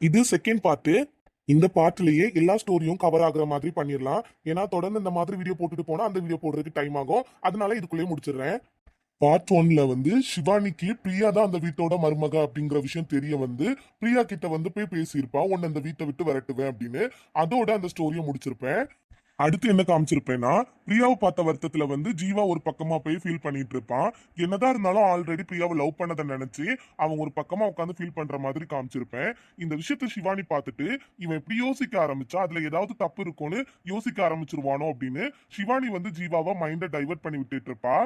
இது second part. இந்த பார்ட்லயே எல்லா ஸ்டோரியும் கவர் ஆகுற மாதிரி பண்ணிடலாம். ஏன்னா தொடர்ந்து இந்த மாதிரி வீடியோ போட்டுட்டு போனா அந்த வீடியோ போடுறதுக்கு டைம் ஆகும். அதனால இதுக்குள்ளேயே முடிச்சிடுறேன். பார்ட் ஒன்ல வந்து சிவானிக்கு பிரியா தான் அந்த வீட்டோட மருமக அப்படிங்கிற விஷயம் தெரிய வந்து பிரியா கிட்ட வந்து போய் பேசியிருப்பா, உன்னை இந்த வீட்டை விட்டு விரட்டுவேன் அப்படின்னு. அதோட அந்த ஸ்டோரியை முடிச்சிருப்பேன். அடுத்து என்ன காமிச்சிருப்பேன்னா, பிரியாவை பார்த்த வருத்தத்துல வந்து ஜீவா ஒரு பக்கமா போய் ஃபீல் பண்ணிட்டு இருப்பான். என்னதான் இருந்தாலும் ஆல்ரெடி பிரியாவை லவ் பண்ணதை நினைச்சு அவன் ஒரு பக்கமா உட்காந்து ஃபீல் பண்ற மாதிரி காமிச்சிருப்பேன். இந்த விஷயத்த சிவானி பார்த்துட்டு இவன் எப்படி யோசிக்க ஆரம்பிச்சா அதுல ஏதாவது தப்பு இருக்கும்னு யோசிக்க ஆரம்பிச்சிருவானோ அப்படின்னு சிவானி வந்து ஜீவாவை மைண்டை டைவர்ட் பண்ணி விட்டுட்டு இருப்பா.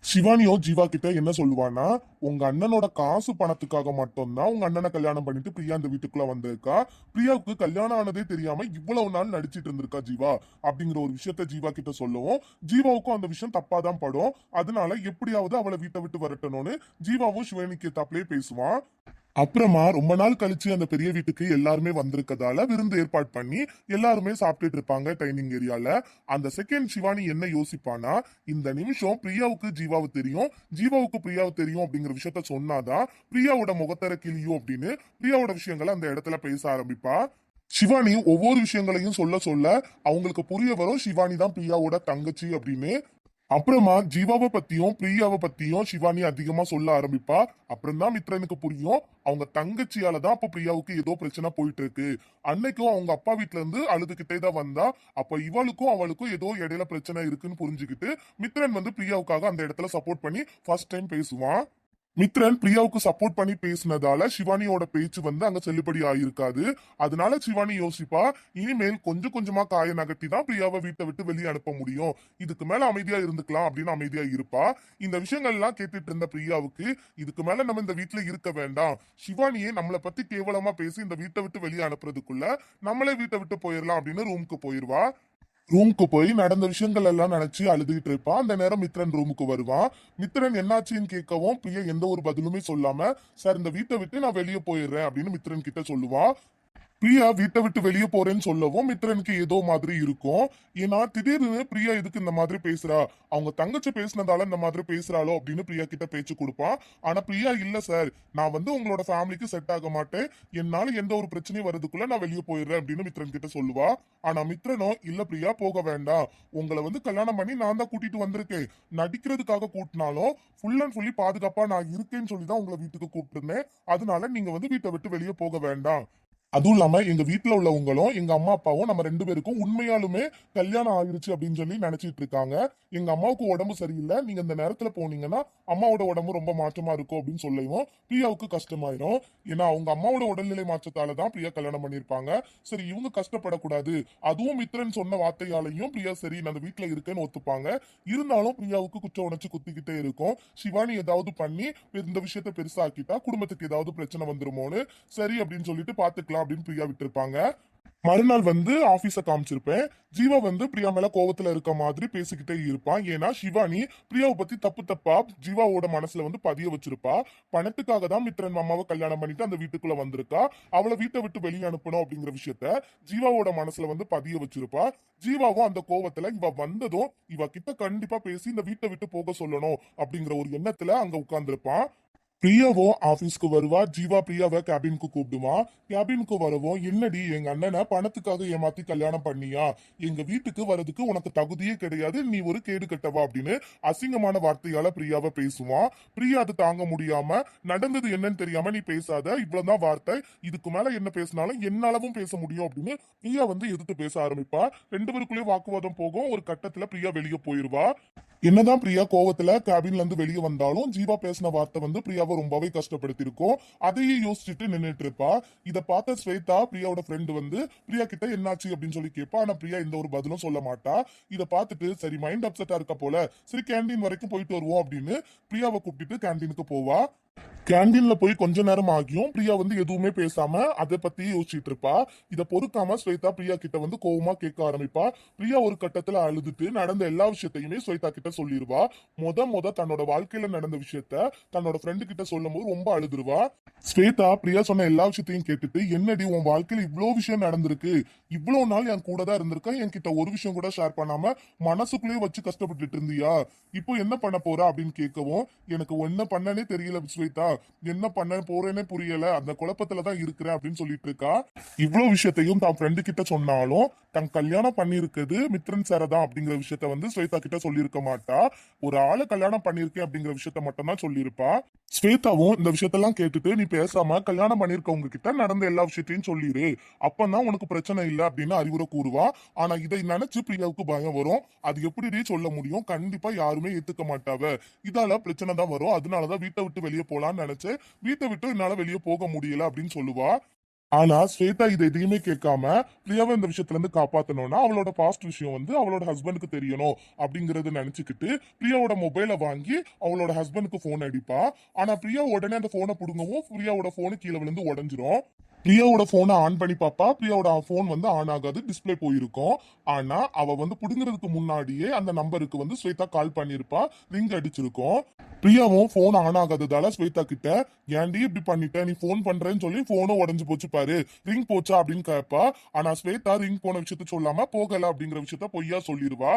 சிவானியோ ஜீவா கிட்ட என்ன சொல்லுவானா, உங்க அண்ணனோட காசு பணத்துக்காக மட்டும்தான் உங்க அண்ணனை கல்யாணம் பண்ணிட்டு பிரியா அந்த வீட்டுக்குள்ள வந்திருக்கா. பிரியாவுக்கு கல்யாணம் ஆனதே தெரியாம இவ்வளவு நாள் நடிச்சிட்டு இருந்திருக்கா ஜீவா அப்படிங்கிற ஒரு விஷயத்த ஜீவா கிட்ட சொல்லவும், ஜீவாவுக்கும் அந்த விஷயம் தப்பா தான் படும். அதனால எப்படியாவது அவளை வீட்டை விட்டு வரட்டணும்னு ஜீவாவும் சிவானிக்கு தப்பிலே பேசுவான். அப்புறமா ரொம்ப நாள் கழிச்சு அந்த பெரிய வீட்டுக்கு எல்லாருமே வந்திருக்கதால விருந்து ஏற்பாடு பண்ணி எல்லாருமே சாப்பிட்டுட்டு இருப்பாங்க டைனிங் ஏரியால. அந்த செகண்ட் சிவானி என்ன யோசிப்பானா, இந்த நிமிஷம் பிரியாவுக்கு ஜீவாவு தெரியும், ஜீவாவுக்கு பிரியாவு தெரியும் அப்படிங்கிற விஷயத்த சொன்னாதான் பிரியாவோட முகத்தர கிளியும் அப்படின்னு பிரியாவோட விஷயங்களை அந்த இடத்துல பேச ஆரம்பிப்பா. சிவானி ஒவ்வொரு விஷயங்களையும் சொல்ல சொல்ல அவங்களுக்கு புரிய வரும் சிவானி தான் பிரியாவோட தங்கச்சி அப்படின்னு. அப்புறமா ஜீவாவை பத்தியும் பிரியாவை பத்தியும் சிவானி அதிகமா சொல்ல ஆரம்பிப்பா. அப்புறம் தான் மித்ரனுக்கு புரியும், அவங்க தங்கச்சியால தான் அப்ப பிரியாவுக்கு ஏதோ பிரச்சனை போயிட்டு இருக்கு. அன்னைக்கும் அவங்க அப்பா வீட்ல இருந்து அழுதுகிட்டே தான் வந்தா. அப்ப இவளுக்கும் அவளுக்கும் ஏதோ இடையில பிரச்சனை இருக்குன்னு புரிஞ்சுக்கிட்டு மித்ரன் வந்து பிரியாவுக்காக அந்த இடத்துல சப்போர்ட் பண்ணி ஃபர்ஸ்ட் டைம் பேசுவான். மித்ரன் பிரியாவுக்கு சப்போர்ட் பண்ணி பேசினதால சிவானியோட பேச்சு வந்து அங்க செல்லுபடி ஆயிருக்காது. அதனால சிவானி யோசிப்பா, இனிமேல் கொஞ்சம் கொஞ்சமா காய நகர்த்தி தான் பிரியாவை வீட்டை விட்டு வெளியே அனுப்ப முடியும். இதுக்கு மேல அமைதியா இருந்துக்கலாம் அப்படின்னு அமைதியா இருப்பா. இந்த விஷயங்கள் எல்லாம் கேட்டுட்டு இருந்த பிரியாவுக்கு இதுக்கு மேல நம்ம இந்த வீட்டுல இருக்க வேண்டாம், சிவானியே நம்மளை பத்தி கேவலமா பேசி இந்த வீட்டை விட்டு வெளியே அனுப்புறதுக்குள்ள நம்மளே வீட்டை விட்டு போயிடலாம் அப்படின்னு ரூமுக்கு போயிருவா. ரூமுக்கு போய் நடந்த விஷயங்கள் எல்லாம் நினைச்சு அழுதுகிட்டு இருப்பா. அந்த நேரம் மித்ரன் ரூமுக்கு வருவான். மித்ரன் என்னாச்சுன்னு கேட்கவும் பிரியா எந்த ஒரு பதிலுமே சொல்லாம, சார் இந்த வீட்டை விட்டு நான் வெளியே போயிடுறேன் அப்படின்னு மித்ரன் கிட்ட சொல்லுவான். பிரியா வீட்டை விட்டு வெளியே போறேன்னு சொல்லவும் மித்ரனுக்கு ஏதோ மாதிரி இருக்கும். ஏன்னா திடீர்னு பிரியா எதுக்கு இந்த மாதிரி பேசுறா, அவங்க தங்கச்சி பேசினதால இந்த மாதிரி பேசுறாளோ அப்படின்னு பிரியா கிட்ட பேச்சு கொடுப்பான். ஆனா பிரியா இல்ல சார், நான் வந்து உங்களோட ஃபேமிலிக்கு செட் ஆக மாட்டேன், என்னால எந்த ஒரு பிரச்சனையும் வரதுக்குள்ள நான் வெளியே போயிடுறேன் அப்படின்னு மித்ரன் கிட்ட சொல்லுவா. ஆனா மித்ரனோ இல்ல பிரியா போக வேண்டாம், உங்களை வந்து கல்யாணம் பண்ணி நான் தான் கூட்டிட்டு வந்திருக்கேன், நடிக்கிறதுக்காக கூட்டினாலும் ஃபுல் அண்ட் ஃபுல்லி பாதுகாப்பா நான் இருக்கேன்னு சொல்லி தான் உங்களை வீட்டுக்கு கூப்பிட்டுருந்தேன். அதனால நீங்க வந்து வீட்டை விட்டு வெளியே போக வேண்டாம். அதுவும் இல்லாம எங்க வீட்டுல உள்ளவங்களும் எங்க அம்மா அப்பாவும் நம்ம ரெண்டு பேருக்கும் உண்மையாலுமே கல்யாணம் ஆயிருச்சு அப்படின்னு சொல்லி நினைச்சிட்டு இருக்காங்க. எங்க அம்மாவுக்கு உடம்பு சரியில்லை, நீங்க இந்த நேரத்துல போனீங்கன்னா அம்மாவோட உடம்பு ரொம்ப மாற்றமா இருக்கும் அப்படின்னு சொல்லவும் பிரியாவுக்கு கஷ்டமாயிரும். ஏன்னா அவங்க அம்மாவோட உடல்நிலை மாற்றத்தால தான் பிரியா கல்யாணம் பண்ணிருப்பாங்க. சரி இவங்க கஷ்டப்படக்கூடாது, அதுவும் மித்ரன் சொன்ன வார்த்தையாலையும் பிரியா சரி நான் அந்த வீட்டுல இருக்கேன்னு ஒத்துப்பாங்க. இருந்தாலும் பிரியாவுக்கு குற்ற உணர்ச்சி குத்திக்கிட்டே இருக்கும். சிவானி ஏதாவது பண்ணி இந்த விஷயத்த பெருசாக்கிட்டா குடும்பத்துக்கு ஏதாவது பிரச்சனை வந்துருமோன்னு சரி அப்படின்னு சொல்லிட்டு பாத்துக்கலாம் அப்படின்னு பிரியா விட்டுருப்பாங்க. மறுநாள் வந்து ஆபீஸ காமிச்சிருப்பேன். ஜீவா வந்து பிரியா மேல கோவத்துல இருக்க மாதிரி பேசிக்கிட்டே இருப்பான். ஏன்னா சிவானி பிரியாவை பத்தி தப்பு தப்பா ஜீவாவோட மனசுல வந்து பதிய வச்சிருப்பா. பணத்துக்காக தான் மித்ரன் மாமாவை கல்யாணம் பண்ணிட்டு அந்த வீட்டுக்குள்ள வந்திருக்கா, அவளை வீட்டை விட்டு வெளியே அனுப்பணும் அப்படிங்கிற விஷயத்த ஜீவாவோட மனசுல வந்து பதிய வச்சிருப்பா. ஜீவாவும் அந்த கோவத்துல இவ வந்ததும் இவ கிட்ட கண்டிப்பா பேசி இந்த வீட்டை விட்டு போக சொல்லணும் அப்படிங்கிற ஒரு எண்ணத்துல அங்க உட்கார்ந்துருப்பான். பிரியாவோ ஆபீஸ்க்கு வருவா. ஜீவா பிரியாவை கேபினுக்கு கூப்பிடுவான். கேபினுக்கு வரவும் என்னடி எங்க அண்ணனை பணத்துக்காக ஏமாத்தி கல்யாணம் பண்ணியா, எங்க வீட்டுக்கு வரதுக்கு உனக்கு தகுதியே கிடையாது, நீ ஒரு கேடு கட்டவா அப்படின்னு அசிங்கமான வார்த்தையால பிரியாவை பேசுவான். பிரியா அது தாங்க முடியாம நடந்தது என்னன்னு தெரியாம நீ பேசாத, இவ்வளவுதான் வார்த்தை, இதுக்கு மேல என்ன பேசினாலும் என்னாலவும் பேச முடியும் அப்படின்னு பிரியா வந்து எதிர்த்து பேச ஆரம்பிப்பா. ரெண்டு பேருக்குள்ளே வாக்குவாதம் போகும். ஒரு கட்டத்துல பிரியா வெளியே போயிருவா. என்னதான் பிரியா கோவத்துல கேபின்ல இருந்து வெளியே வந்தாலும் ஜீவா பேசின வார்த்தை வந்து பிரியாவை ரொம்பவே கஷ்டப்படுத்திருக்கும். அதையே யோசிச்சுட்டு நின்னுட்டு இருப்பா. இதை பார்த்த ஸ்வேதா பிரியாவோட ஃப்ரெண்டு வந்து பிரியா கிட்ட என்னாச்சு அப்படின்னு சொல்லி கேட்பா. ஆனா பிரியா எந்த ஒரு பதிலும் சொல்ல மாட்டா. இதை பார்த்துட்டு சரி மைண்ட் அப்செட்டா இருக்க போல, சரி கேண்டீன் வரைக்கும் போயிட்டு வருவோம் அப்படின்னு பிரியாவை கூப்பிட்டு கேண்டீனுக்கு போவா. கேண்டீன்ல போய் கொஞ்ச நேரம் ஆகியும் பிரியா வந்து எதுவுமே பேசாம அதை பத்தியே யோசிச்சுட்டு இருப்பா. இதை பொறுக்காம ஸ்வேதா பிரியா கிட்ட வந்து கோவமா கேட்க ஆரம்பிப்பா. பிரியா ஒரு கட்டத்துல அழுதுட்டு நடந்த எல்லா விஷயத்தையுமே ஸ்வேதா கிட்ட சொல்லிடுவா. முத தன்னோட வாழ்க்கையில நடந்த விஷயத்த தன்னோட ஃப்ரெண்டு கிட்ட சொல்லும் போது ரொம்ப அழுதுருவா. ஸ்வேதா பிரியா சொன்ன எல்லா விஷயத்தையும் கேட்டுட்டு என்னடி உன் வாழ்க்கையில இவ்வளவு விஷயம் நடந்திருக்கு, இவ்வளவு நாள் என் கூட தான் இருந்திருக்க, என்கிட்ட ஒரு விஷயம் கூட ஷேர் பண்ணாம மனசுக்குள்ளேயே வச்சு கஷ்டப்பட்டுட்டு இருந்தியா, இப்போ என்ன பண்ண போறா அப்படின்னு கேட்கவும் எனக்கு என்ன பண்ணனே தெரியல ஸ்வேதா. என்ன பண்ண போறேன்னே புரியல, அந்த குழப்பத்துலதான் இருக்கிறேன் அப்படின்னு சொல்லிட்டு இருக்கா. இவ்வளவு விஷயத்தையும் தான் ஃப்ரெண்டு கிட்ட சொன்னாலும் தன் கல்யாணம் பண்ணிருக்குது மித்ரன் சார தான் அப்படிங்கிற விஷயத்த வந்து ஸ்வேதா கிட்ட சொல்லியிருக்க மாட்டா. ஒரு ஆளை கல்யாணம் பண்ணிருக்கேன் அப்படிங்கிற விஷயத்த மட்டும் தான் சொல்லியிருப்பா. ஸ்வேதாவும் இந்த விஷயத்தெல்லாம் கேட்டுட்டு நீ பேசாம கல்யாணம் பண்ணிருக்கவங்க கிட்ட நடந்த எல்லா விஷயத்தையும் சொல்லிரு, அப்பதான் உனக்கு பிரச்சனை இல்லை அப்படின்னு அறிவுரை கூறுவா. ஆனா இதை நினைச்சு பிரியாவுக்கு பயம் வரும். அது எப்படி சொல்ல முடியும், கண்டிப்பா யாருமே ஏத்துக்க மாட்டாவ, இதால பிரச்சனை தான் வரும், அதனாலதான் வீட்டை விட்டு வெளியே போலான்னு நினைச்சு வீட்டை விட்டு என்னால வெளியே போக முடியல அப்படின்னு சொல்லுவா. ஆனா ஸ்வேதா இதை எதையுமே கேட்காம பிரியாவை இந்த விஷயத்துல இருந்து காப்பாத்தணும்னா அவளோட பாஸ்ட் விஷயம் வந்து அவளோட ஹஸ்பண்டுக்கு தெரியணும் அப்படிங்கறத நினைச்சுக்கிட்டு பிரியாவோட மொபைலை வாங்கி அவளோட ஹஸ்பண்டுக்கு போன் அடிப்பா. ஆனா பிரியா உடனே அந்த போனை புடுங்கவும் பிரியாவோட போனு கீழே விழுந்து உடஞ்சிரும். பிரியாவோட போனை ஆன் பண்ணி பாப்பா, பிரியாவோட போன் வந்து ஆன் ஆகாது, டிஸ்பிளே போயிருக்கும். ஆனா அவ வந்து புடுங்கிறதுக்கு முன்னாடியே அந்த நம்பருக்கு வந்து ஸ்வேதா கால் பண்ணிருப்பா, ரிங் அடிச்சிருக்கும். பிரியாவும் போன் ஆன் ஆகாததால ஸ்வேதா கிட்ட ஏன்டி இப்படி பண்ணிட்ட, நீ போன் பண்றேன்னு சொல்லி போனும் உடஞ்சு போச்சு பாரு, ரிங் போச்சா அப்படின்னு கேட்பா. ஆனா ஸ்வேதா ரிங் போன விஷயத்த சொல்லாம போகல அப்படிங்கிற விஷயத்த பொய்யா சொல்லிடுவா.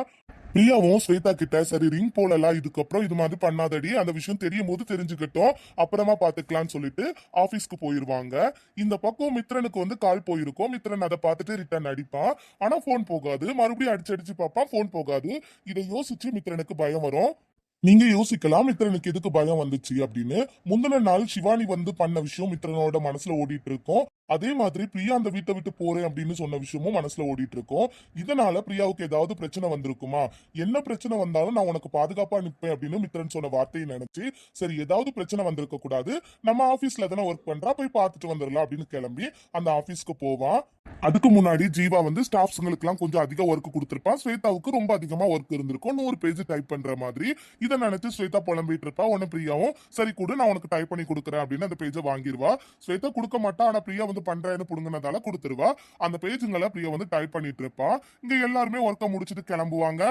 பிரியாவும் ஸ்வேதா கிட்ட சரி ரிங் போடல, இதுக்கப்புறம் இது மாதிரி பண்ணாதடி, அந்த விஷயம் தெரியும் போது தெரிஞ்சுக்கட்டும், அப்புறமா பாத்துக்கலாம்னு சொல்லிட்டு ஆபீஸ்க்கு போயிருவாங்க. இந்த பக்கம் மித்ரனுக்கு வந்து கால் போயிருக்கும். மித்ரன் அதை பார்த்துட்டு ரிட்டர்ன் அடிப்பான். ஆனா போன் போகாது. மறுபடியும் அடிச்சு அடிச்சு பார்ப்பான், போன் போகாது. இதை யோசிச்சு மித்ரனுக்கு பயம் வரும். நீங்க யோசிக்கலாம் மித்ரனுக்கு எதுக்கு பயம் வந்துச்சு அப்படின்னு. முந்தின நாள் சிவானி வந்து பண்ண விஷயம் மித்ரனோட மனசுல ஓடிட்டு இருக்கும். அதே மாதிரி பிரியா அந்த வீட்டை விட்டு போறேன் அப்படின்னு சொன்ன விஷயமும் மனசுல ஓடிட்டு இருக்கும். இதனால பிரியாவுக்கு ஏதாவது பிரச்சனை வந்திருக்குமா, என்ன பிரச்சனை வந்தாலும் நான் உனக்கு பாதுகாப்பா நிற்பேன் அப்படின்னு மித்ரன் சொன்ன வார்த்தையை நினைச்சு சரி ஏதாவது பிரச்சனை வந்திருக்க கூடாது, நம்ம ஆபீஸ்ல தானே ஒர்க் பண்றா, போய் பார்த்துட்டு வந்துடலாம் அப்படின்னு கிளம்பி அந்த ஆபீஸ்க்கு போவான். அதுக்கு முன்னாடி ஜீவா வந்து ஸ்டாஃப்ஸ்ங்களுக்கு எல்லாம் கொஞ்சம் அதிக ஒர்க் கொடுத்திருப்பான். ஸ்வேதாவுக்கு ரொம்ப அதிகமா ஒர்க் இருந்திருக்கும், 100 பேஜ் டைப் பண்ற மாதிரி. இதை நினைச்சு ஸ்வேதா புலம்பிட்டு இருப்பா. உடனே பிரியாவும் சரி கொடு, நான் உனக்கு டைப் பண்ணி கொடுக்குறேன் அப்படின்னு அந்த பேஜை வாங்கிடுவா. ஸ்வேதா கொடுக்க மாட்டா, ஆனா பிரியா வந்து பண்றேன்னு புடுங்கினதால கொடுத்துருவா. அந்த பேஜுங்களை பிரியா வந்து டைப் பண்ணிட்டு இருப்பா. இங்க எல்லாருமே ஒர்க்கை முடிச்சுட்டு கிளம்புவாங்க.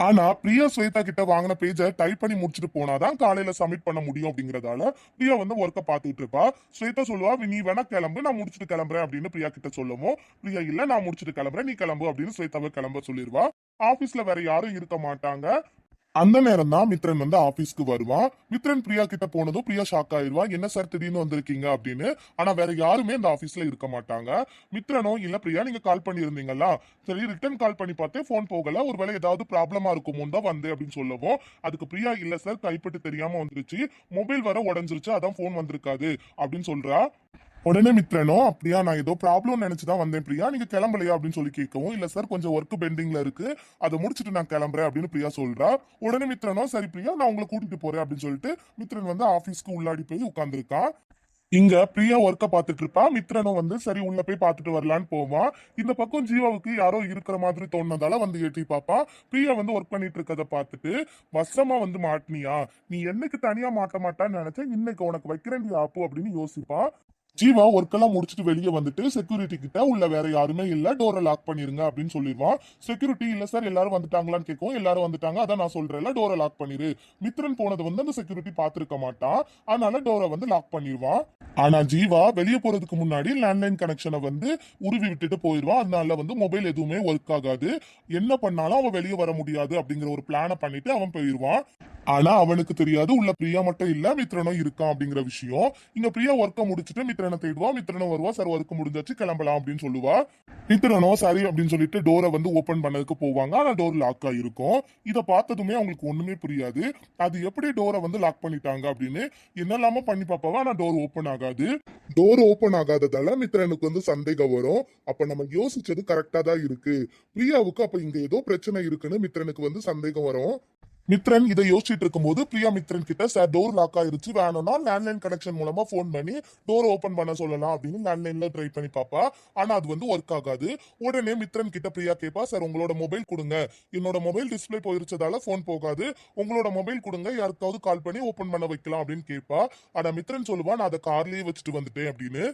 ஆனா பிரியா ஸ்வேதா கிட்ட வாங்கின பேஜை டைப் பண்ணி முடிச்சுட்டு போனாதான் காலையில சப்மிட் பண்ண முடியும் அப்படிங்கறதால பிரியா வந்து ஒர்க்கை பார்த்துட்டு இருப்பா. ஸ்வேதா சொல்லுவா நீ வேணா கிளம்பு, நான் முடிச்சுட்டு கிளம்புறேன் அப்படின்னு பிரியா கிட்ட சொல்லவும் பிரியா இல்ல நான் முடிச்சுட்டு கிளம்புறேன், நீ கிளம்பு அப்படின்னு ஸ்வேதாவை கிளம்ப சொல்லிடுவா. ஆபீஸ்ல வேற யாரும் இருக்க மாட்டாங்க. அந்த நேரம் தான் மித்ரன் வந்து ஆபீஸ்க்கு வருவான். மித்ரன் பிரியா கிட்ட போனதும் பிரியா ஷாக் ஆயிருவா, என்ன சார் திடீர்னு வந்திருக்கீங்க அப்படின்னு. ஆனா வேற யாருமே இந்த ஆபீஸ்ல இருக்க மாட்டாங்க. மித்ரனோ இல்ல பிரியா நீங்க கால் பண்ணியிருந்தீங்களா, சரி ரிட்டர்ன் கால் பண்ணி பார்த்தேன் போன் போகல, ஒருவேளை ஏதாவது ப்ராப்ளமா இருக்குமோன்னு தான் வந்தேன் அப்படின்னு சொல்லவும் அதுக்கு பிரியா இல்ல சார் கைப்பட்டு தெரியாம வந்துருச்சு, மொபைல் வர உடஞ்சிருச்சு, அதான் போன் வந்திருக்காது அப்படின்னு சொல்றா. உடனே மித்ரனோ அப்படியா நான் ஏதோ ப்ராப்ளம் நினைச்சுதான் வந்தேன் பிரியா, நீங்க கிளம்பலையா அப்படின்னு சொல்லி கேட்கவும் இல்ல சார் கொஞ்சம் ஒர்க் பெண்டிங்ல இருக்கு, அதை முடிச்சுட்டு நான் கிளம்புறேன் அப்படின்னு பிரியா சொல்றா. உடனே மித்ரனோ சரி பிரியா நான் உங்களை கூட்டிட்டு போறேன் அப்படின்னு சொல்லிட்டு மித்ரன் வந்து ஆபீஸ்க்கு உள்ளாடி போய் உட்கார்ந்துருக்கான். இங்க பிரியா ஒர்க்க பாத்துட்டு இருப்பா. மித்ரனும் வந்து சரி உள்ள போய் பாத்துட்டு வரலான்னு போவான். இந்த பக்கம் ஜீவாவுக்கு யாரோ இருக்கிற மாதிரி தோணுனதால வந்து எட்டி பாப்பா. பிரியா வந்து ஒர்க் பண்ணிட்டு இருக்கத பார்த்துட்டு வசமா வந்து மாட்டினியா, நீ என்னைக்கு தனியா மாட்ட மாட்டான்னு நினைச்சேன், இன்னைக்கு உனக்கு வைக்கிறேன் ஆப்பு அப்படின்னு யோசிப்பா. ஜீவா ஒர்க் எல்லாம் முடிச்சுட்டு வெளியே வந்துட்டு செக்யூரிட்டி கிட்ட உள்ள வேற யாருமே இல்ல, டோரை லாக் பண்ணிருங்க அப்படின்னு சொல்லிடுவான். செக்யூரிட்டி இல்ல சார் எல்லாரும் வந்துட்டாங்களான்னு கேட்கும். எல்லாரும் வந்துட்டாங்க, அதான் நான் சொல்றேன்ல டோரை லாக் பண்ணிரு. மித்ரன் போனது வந்து அந்த செக்யூரிட்டி பாத்துருக்க மாட்டான், அதனால டோரை வந்து லாக் பண்ணிடுவான். ஆனா ஜீவா வெளியே போறதுக்கு முன்னாடி லேண்ட்லைன் கனெக்ஷனை வந்து உருவி விட்டுட்டு போயிடுவான். அதனால வந்து மொபைல் எதுவுமே ஒர்க் ஆகாது, என்ன பண்ணாலும் அவன் வெளியே வர முடியாது அப்படிங்கிற ஒரு பிளான பண்ணிட்டு அவன் போயிடுவான். ஆனா அவனுக்கு தெரியாது உள்ள பிரியா மட்டும் இல்ல மித்ரனும் இருக்கான் அப்படிங்கிற விஷயம். இங்க பிரியா ஒர்க்க முடிச்சுட்டு மித்ரனை தேடுவா. மித்ரனும் வருவா, சார் ஒர்க் முடிஞ்சாச்சு கிளம்பலாம் அப்படின்னு சொல்லுவா. மித்ரனோ சரி அப்படின்னு சொல்லிட்டு டோரை வந்து ஓபன் பண்ணதுக்கு போவாங்க. ஆனா டோர் லாக் ஆயிருக்கும். இதை பார்த்ததுமே அவங்களுக்கு ஒண்ணுமே புரியாது, அது எப்படி டோரை வந்து லாக் பண்ணிட்டாங்க அப்படின்னு. என்னெல்லாமோ பண்ணி பார்ப்பாவா, ஆனா டோர் ஓபன் ஆகாது. டோர் ஓபன் ஆகாததால மித்ரனுக்கு வந்து சந்தேகம் வரும். அப்ப நம்ம யோசிச்சது கரெக்டா தான் இருக்கு, பிரியாவுக்கு அப்ப இங்க ஏதோ பிரச்சனை இருக்குன்னு மித்ரனுக்கு வந்து சந்தேகம் வரும். மித்ரன் இதை யோசிச்சுட்டு இருக்கும்போது பிரியா மித்ரன் கிட்ட சார் டோர் லாக் ஆயிருச்சு, வேணும்னா லேண்ட்லைன் கனெக்ஷன் மூலமா போன் பண்ணி டோர் ஓபன் பண்ண சொல்லலாம் அப்படின்னு லேண்ட்லைன்ல ட்ரை பண்ணி பாப்பா. ஆனா அது வந்து ஒர்க் ஆகாது. உடனே மித்ரன் கிட்ட பிரியா கேப்பா, சார் உங்களோட மொபைல் கொடுங்க, என்னோட மொபைல் டிஸ்பிளே போயிருச்சதால போன் போகாது, உங்களோட மொபைல் கொடுங்க யாருக்காவது கால் பண்ணி ஓபன் பண்ண வைக்கலாம் அப்படின்னு கேட்பா. ஆனா மித்ரன் சொல்லுவா நான் அதை கார்லயே வச்சுட்டு வந்துட்டேன் அப்படின்னு.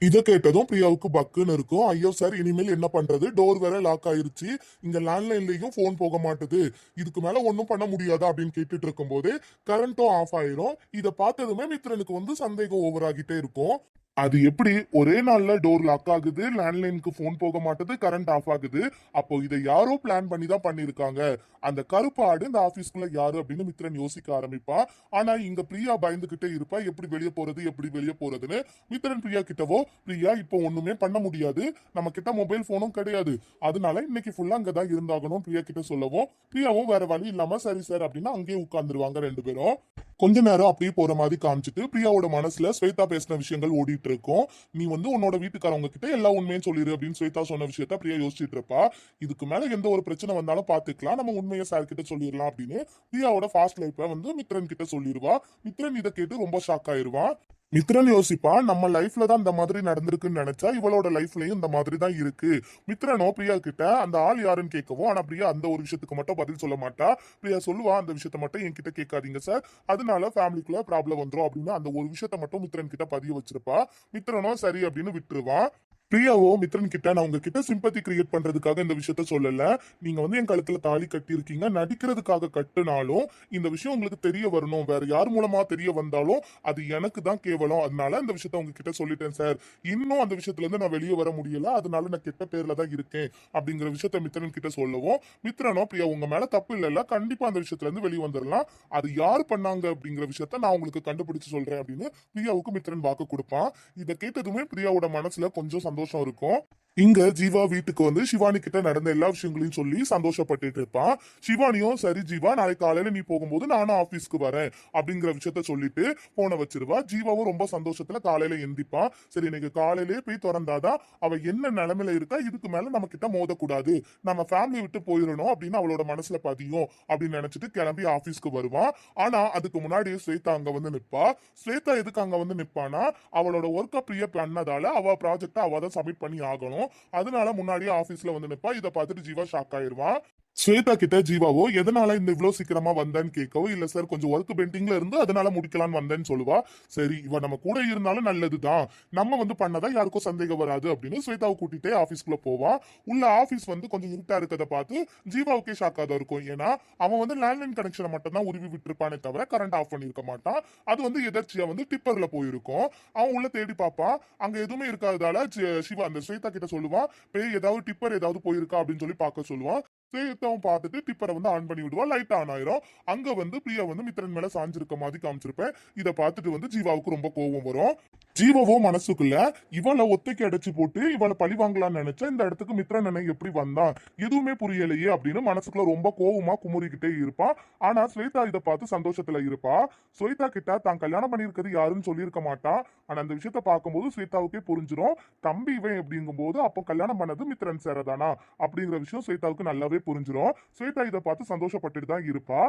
இதை கேட்டதும் பிரியாவுக்கு பக்குன்னு இருக்கும். ஐயோ சார் இனிமேல் என்ன பண்றது, டோர் வேற லாக் ஆயிருச்சு, இங்க லேண்ட்லைன்லயும் போன் போக மாட்டுது, இதுக்கு மேல ஒன்னும் பண்ண முடியாதா அப்படின்னு கேட்டுட்டு இருக்கும் போது கரண்ட்டும் ஆஃப் ஆயிரும். இதை பார்த்ததுமே மித்ரனுக்கு வந்து சந்தேகம் ஓவர் ஆகிட்டே இருக்கும். அது எப்படி ஒரே நாள்ல டோர் லாக் ஆகுது, லேண்ட்லைனுக்கு போன் போக மாட்டுது, கரண்ட் ஆஃப் ஆகுது. அப்போ இதை யாரோ பிளான் பண்ணி தான் பண்ணிருக்காங்க. அந்த கருப்பு ஆடு இந்த ஆபீஸ்க்குள்ள யாரு அப்படின்னு மித்ரன் யோசிக்க ஆரம்பிப்பான். ஆனா இங்க பிரியா பயந்துகிட்டே இருப்பா. எப்படி வெளியே போறது, எப்படி வெளியே போறதுன்னு. மித்ரன் பிரியா கிட்டவோ, பிரியா இப்போ ஒண்ணுமே பண்ண முடியாது, நம்ம கிட்ட மொபைல் போனும் கிடையாது, அதனால இன்னைக்கு ஃபுல்லா அங்கதான் இருந்தாகணும் பிரியா கிட்ட சொல்லவும், பிரியாவும் வேற வழி இல்லாம சரி சார் அப்படின்னா அங்கேயே உட்கார்ந்துருவாங்க ரெண்டு பேரும். கொஞ்ச நேரம் அப்படியே போற மாதிரி காமிச்சிட்டு பிரியாவோட மனசுல ஸ்வேதா பேசின விஷயங்கள் ஓடிட்டு இருக்கும். நீ வந்து உன்னோட வீட்டுக்காரவங்க கிட்ட எல்லா உண்மையும் சொல்லிடு அப்படின்னு ஸ்வேதா சொன்ன விஷயத்த பிரியா யோசிச்சுட்டு இருப்பா. இதுக்கு மேல எந்த ஒரு பிரச்சனை வந்தாலும் பாத்துக்கலாம், நம்ம உண்மையை சார் கிட்ட சொல்லிடலாம் அப்படின்னு பிரியாவோட ஃபாஸ்ட் லைஃப வந்து மித்ரன் கிட்ட சொல்லிடுவா. மித்ரன் இதை கேட்டு ரொம்ப ஷாக் ஆயிருவான். மித்ரன் யோசிப்பா, நம்ம லைஃப்ல தான் இந்த மாதிரி நடந்திருக்குன்னு நினைச்சா இவளோட லைஃப்லயும் இந்த மாதிரி தான் இருக்கு. மித்ரனோ பிரியா கிட்ட அந்த ஆள் யாருன்னு கேட்கவும், ஆனா பிரியா அந்த ஒரு விஷயத்துக்கு மட்டும் பதில் சொல்ல மாட்டா. பிரியா சொல்லுவா, அந்த விஷயத்த மட்டும் என்கிட்ட கேட்காதீங்க சார், அதனால ஃபேமிலிக்குள்ள ப்ராப்ளம் வந்துரும் அப்படின்னு அந்த ஒரு விஷயத்த மட்டும் மித்ரன் கிட்ட பதிய வச்சிருப்பா. மித்ரனோ சரி அப்படின்னு விட்டுருவான். பிரியாவோ மித்ரன் கிட்ட நான் உங்ககிட்ட சிம்பத்தி கிரியேட் பண்றதுக்காக இந்த விஷயத்த சொல்லல, நீங்க வந்து என் கழுத்துல தாலி கட்டியிருக்கீங்க, நடிக்கிறதுக்காக கட்டுனாலும் இந்த விஷயம் உங்களுக்கு தெரிய வரணும், வேற யார் மூலமா தெரிய வந்தாலும் அது எனக்கு தான் கேவலம், அதனால இந்த விஷயத்த உங்ககிட்ட சொல்லிட்டேன் சார். இன்னும் அந்த விஷயத்துல இருந்து நான் வெளியே வர முடியல, அதனால நான் கெட்ட பேர்ல தான் இருக்கேன் அப்படிங்கிற விஷயத்த மித்ரன் கிட்ட சொல்லவும், மித்ரனோ பிரியா உங்க மேல தப்பு இல்லைல்ல, கண்டிப்பா அந்த விஷயத்துல இருந்து வெளியே வந்துடலாம், அது யார் பண்ணாங்க அப்படிங்கிற விஷயத்த நான் உங்களுக்கு கண்டுபிடிச்சு சொல்றேன் அப்படின்னு பிரியாவுக்கு மித்ரன் வாக்கு கொடுப்பான். இதை கேட்டதுமே பிரியாவோட மனசுல கொஞ்சம் சந்தோஷம் இருக்கும். இங்க ஜீவா வீட்டுக்கு வந்து சிவானி கிட்ட நடந்த எல்லா விஷயங்களையும் சொல்லி சந்தோஷப்பட்டுட்டு இருப்பான். சிவானியும் சரி ஜீவா, நாளைக்கு காலையில நீ போகும்போது நானும் ஆபீஸ்க்கு வரேன் அப்படிங்கிற விஷயத்த சொல்லிட்டு போன வச்சிருவா. ஜீவாவும் ரொம்ப சந்தோஷத்துல காலையில எந்திப்பான். சரி இன்னைக்கு காலையிலேயே போய் திறந்தாதான் அவ என்ன நிலைமையில இருக்கா, இதுக்கு மேல நம்ம கிட்ட மோதக்கூடாது, நம்ம ஃபேமிலி விட்டு போயிடணும் அப்படின்னு அவளோட மனசுல பதியும் அப்படின்னு நினைச்சிட்டு கிளம்பி ஆபீஸ்க்கு வருவான். ஆனா அதுக்கு முன்னாடி ஸ்வேதா அங்க வந்து நிப்பா. ஸ்வேதா எதுக்கு அங்க வந்து நிப்பானா, அவளோட ஒர்க்கை பிரியா பண்ணதால அவ ப்ராஜெக்ட அவ தான் சப்மிட் பண்ணி ஆகணும், அதனால முன்னாடியே ஆபீஸ்ல வந்து நிப்பா. இதை பார்த்துட்டு ஜீவா ஷாக் ஆயிருவான். ஸ்வேதா கிட்ட ஜீவாவோ எதனால இந்த இவ்வளவு சீக்கிரமா வந்தேன்னு கேட்கவோ, இல்ல சார் கொஞ்சம் ஒர்க் பெண்டிங்ல இருந்து அதனால முடிக்கலான்னு வந்தேன்னு சொல்லுவா. சரி இவ நம்ம கூட இருந்தாலும் நல்லதுதான், நம்ம வந்து பண்ணதா யாருக்கும் சந்தேகம் வராது அப்படின்னு ஸ்வேதாவை கூட்டிட்டே ஆபீஸ்க்குள்ள போவா. உள்ள ஆபீஸ் வந்து கொஞ்சம் இருட்டா இருக்கதை பார்த்து ஜீவாவுக்கே ஷாக்கா தான் இருக்கும். ஏன்னா அவன் வந்து லேண்ட்லைன் கனெக்ஷனை மட்டும் தான் உருவி விட்டுருப்பானே தவிர கரண்ட் ஆஃப் பண்ணிருக்க மாட்டான். அது வந்து எதர்ச்சியா வந்து டிப்பர்ல போயிருக்கும். அவன் உள்ள தேடி பார்ப்பான், அங்க எதுவுமே இருக்காததால சிவா அந்த ஸ்வேதா கிட்ட சொல்லுவான், பேய் ஏதாவது டிப்பர் ஏதாவது போயிருக்கா அப்படின்னு சொல்லி பார்க்க சொல்லுவான். ஸ்வேதாவும் பார்த்துட்டு டிப்பரை வந்து ஆன் பண்ணி விடுவா. லைட் ஆன் ஆயிரும். அங்க வந்து பிரியா வந்து மித்ரன் மேல சாஞ்சிருக்க மாதிரி காமிச்சிருப்பேன். இதை பார்த்துட்டு வந்து ஜீவாவுக்கு ரொம்ப கோவம் வரும். ஜீவாவோ மனசுக்குள்ள இவளை ஒத்தைக்கு அடைச்சு போட்டு இவளை பழி வாங்கலாம்னு நினைச்சா இந்த இடத்துக்கு மித்ரன் அண்ணன் எப்படி வந்தான், எதுவுமே புரியலையே அப்படின்னு மனசுக்குள்ள ரொம்ப கோவமா குமுறிக்கிட்டே இருப்பான். ஆனா ஸ்வேதா இதை பார்த்து சந்தோஷத்துல இருப்பா. ஸ்வேதா கிட்ட தான் கல்யாணம் பண்ணியிருக்கிறது யாருன்னு சொல்லியிருக்க மாட்டான். ஆனா அந்த விஷயத்த பார்க்கும்போது ஸ்வேதாவுக்கே புரிஞ்சிடும், தம்பி இவன் அப்படிங்கும் போது அப்போ கல்யாணம் பண்ணது மித்ரன் சேரதானா அப்படிங்கிற விஷயம் ஸ்வேதாவுக்கு நல்லாவே புரிஞ்சிடும். ஸ்வேதா இதை பார்த்து சந்தோஷப்பட்டுட்டு தான் இருப்பா.